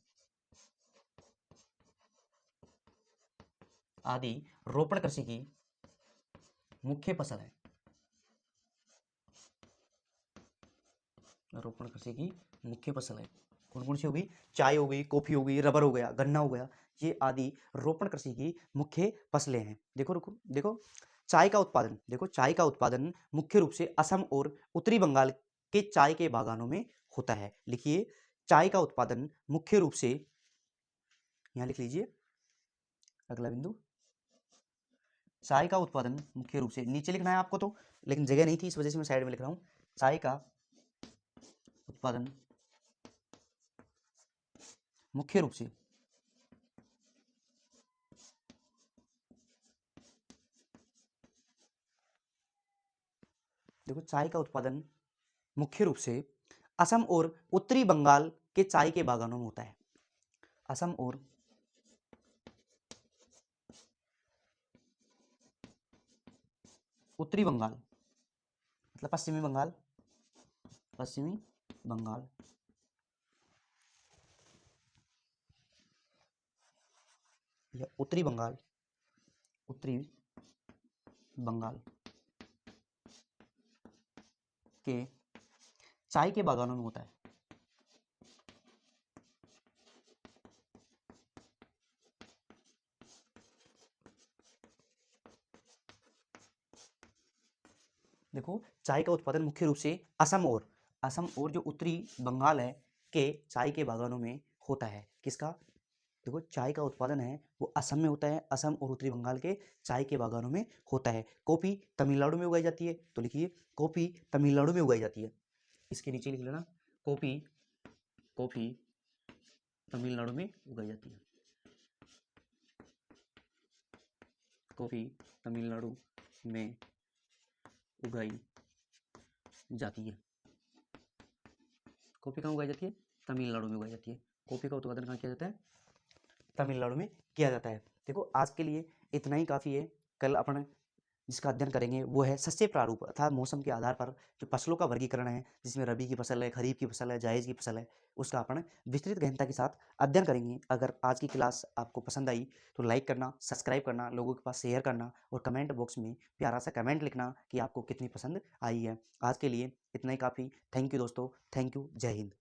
आदि रोपण कृषि की मुख्य फसल है। रोपण कृषि की मुख्य फसल है। कौन कौन सी हो गई? चाय हो गई, कॉफी हो गई, रबर हो गया, गन्ना हो गया। ये आदि रोपण कृषि की मुख्य फसलें हैं। देखो रुको देखो चाय का उत्पादन। देखो चाय का उत्पादन मुख्य रूप से असम और उत्तरी बंगाल के चाय के बागानों में होता है। लिखिए चाय का उत्पादन मुख्य रूप से, यहां लिख लीजिए अगला बिंदु, चाय का उत्पादन मुख्य रूप से, नीचे लिखना है आपको तो लेकिन जगह नहीं थी इस वजह से मैं साइड में लिख रहा हूं। चाय का उत्पादन मुख्य रूप से देखो चाय का उत्पादन मुख्य रूप से असम और उत्तरी बंगाल के चाय के बागानों में होता है। असम और उत्तरी बंगाल मतलब पश्चिमी बंगाल या उत्तरी बंगाल के चाय के बागानों में होता है। देखो चाय का उत्पादन मुख्य रूप से असम और जो उत्तरी बंगाल है के चाय के बागानों में होता है। किसका? देखो चाय का उत्पादन है वो असम में होता है, असम और उत्तरी बंगाल के चाय के बागानों में होता है। कॉफ़ी तमिलनाडु में उगाई जाती है, तो लिखिए कॉफ़ी तमिलनाडु में उगाई जाती है। इसके नीचे लिख लेना कॉफ़ी, कॉफ़ी तमिलनाडु में उगाई जाती है, कॉफ़ी तमिलनाडु में उगाई जाती है। कॉफ़ी कहाँ उगाई जाती है? तमिलनाडु में उगाई जाती है। कॉफ़ी का उत्पादन कहाँ किया जाता है? तमिलनाडु में किया जाता है। देखो आज के लिए इतना ही काफ़ी है। कल अपन जिसका अध्ययन करेंगे वो है सस्य प्रारूप अर्थात मौसम के आधार पर जो फसलों का वर्गीकरण है, जिसमें रबी की फसल है, खरीफ की फसल है, जायज़ की फसल है, उसका अपन विस्तृत गहनता के साथ अध्ययन करेंगे। अगर आज की क्लास आपको पसंद आई तो लाइक करना, सब्सक्राइब करना, लोगों के पास शेयर करना और कमेंट बॉक्स में प्यारा सा कमेंट लिखना कि आपको कितनी पसंद आई है। आज के लिए इतना ही काफ़ी। थैंक यू दोस्तों, थैंक यू, जय हिंद।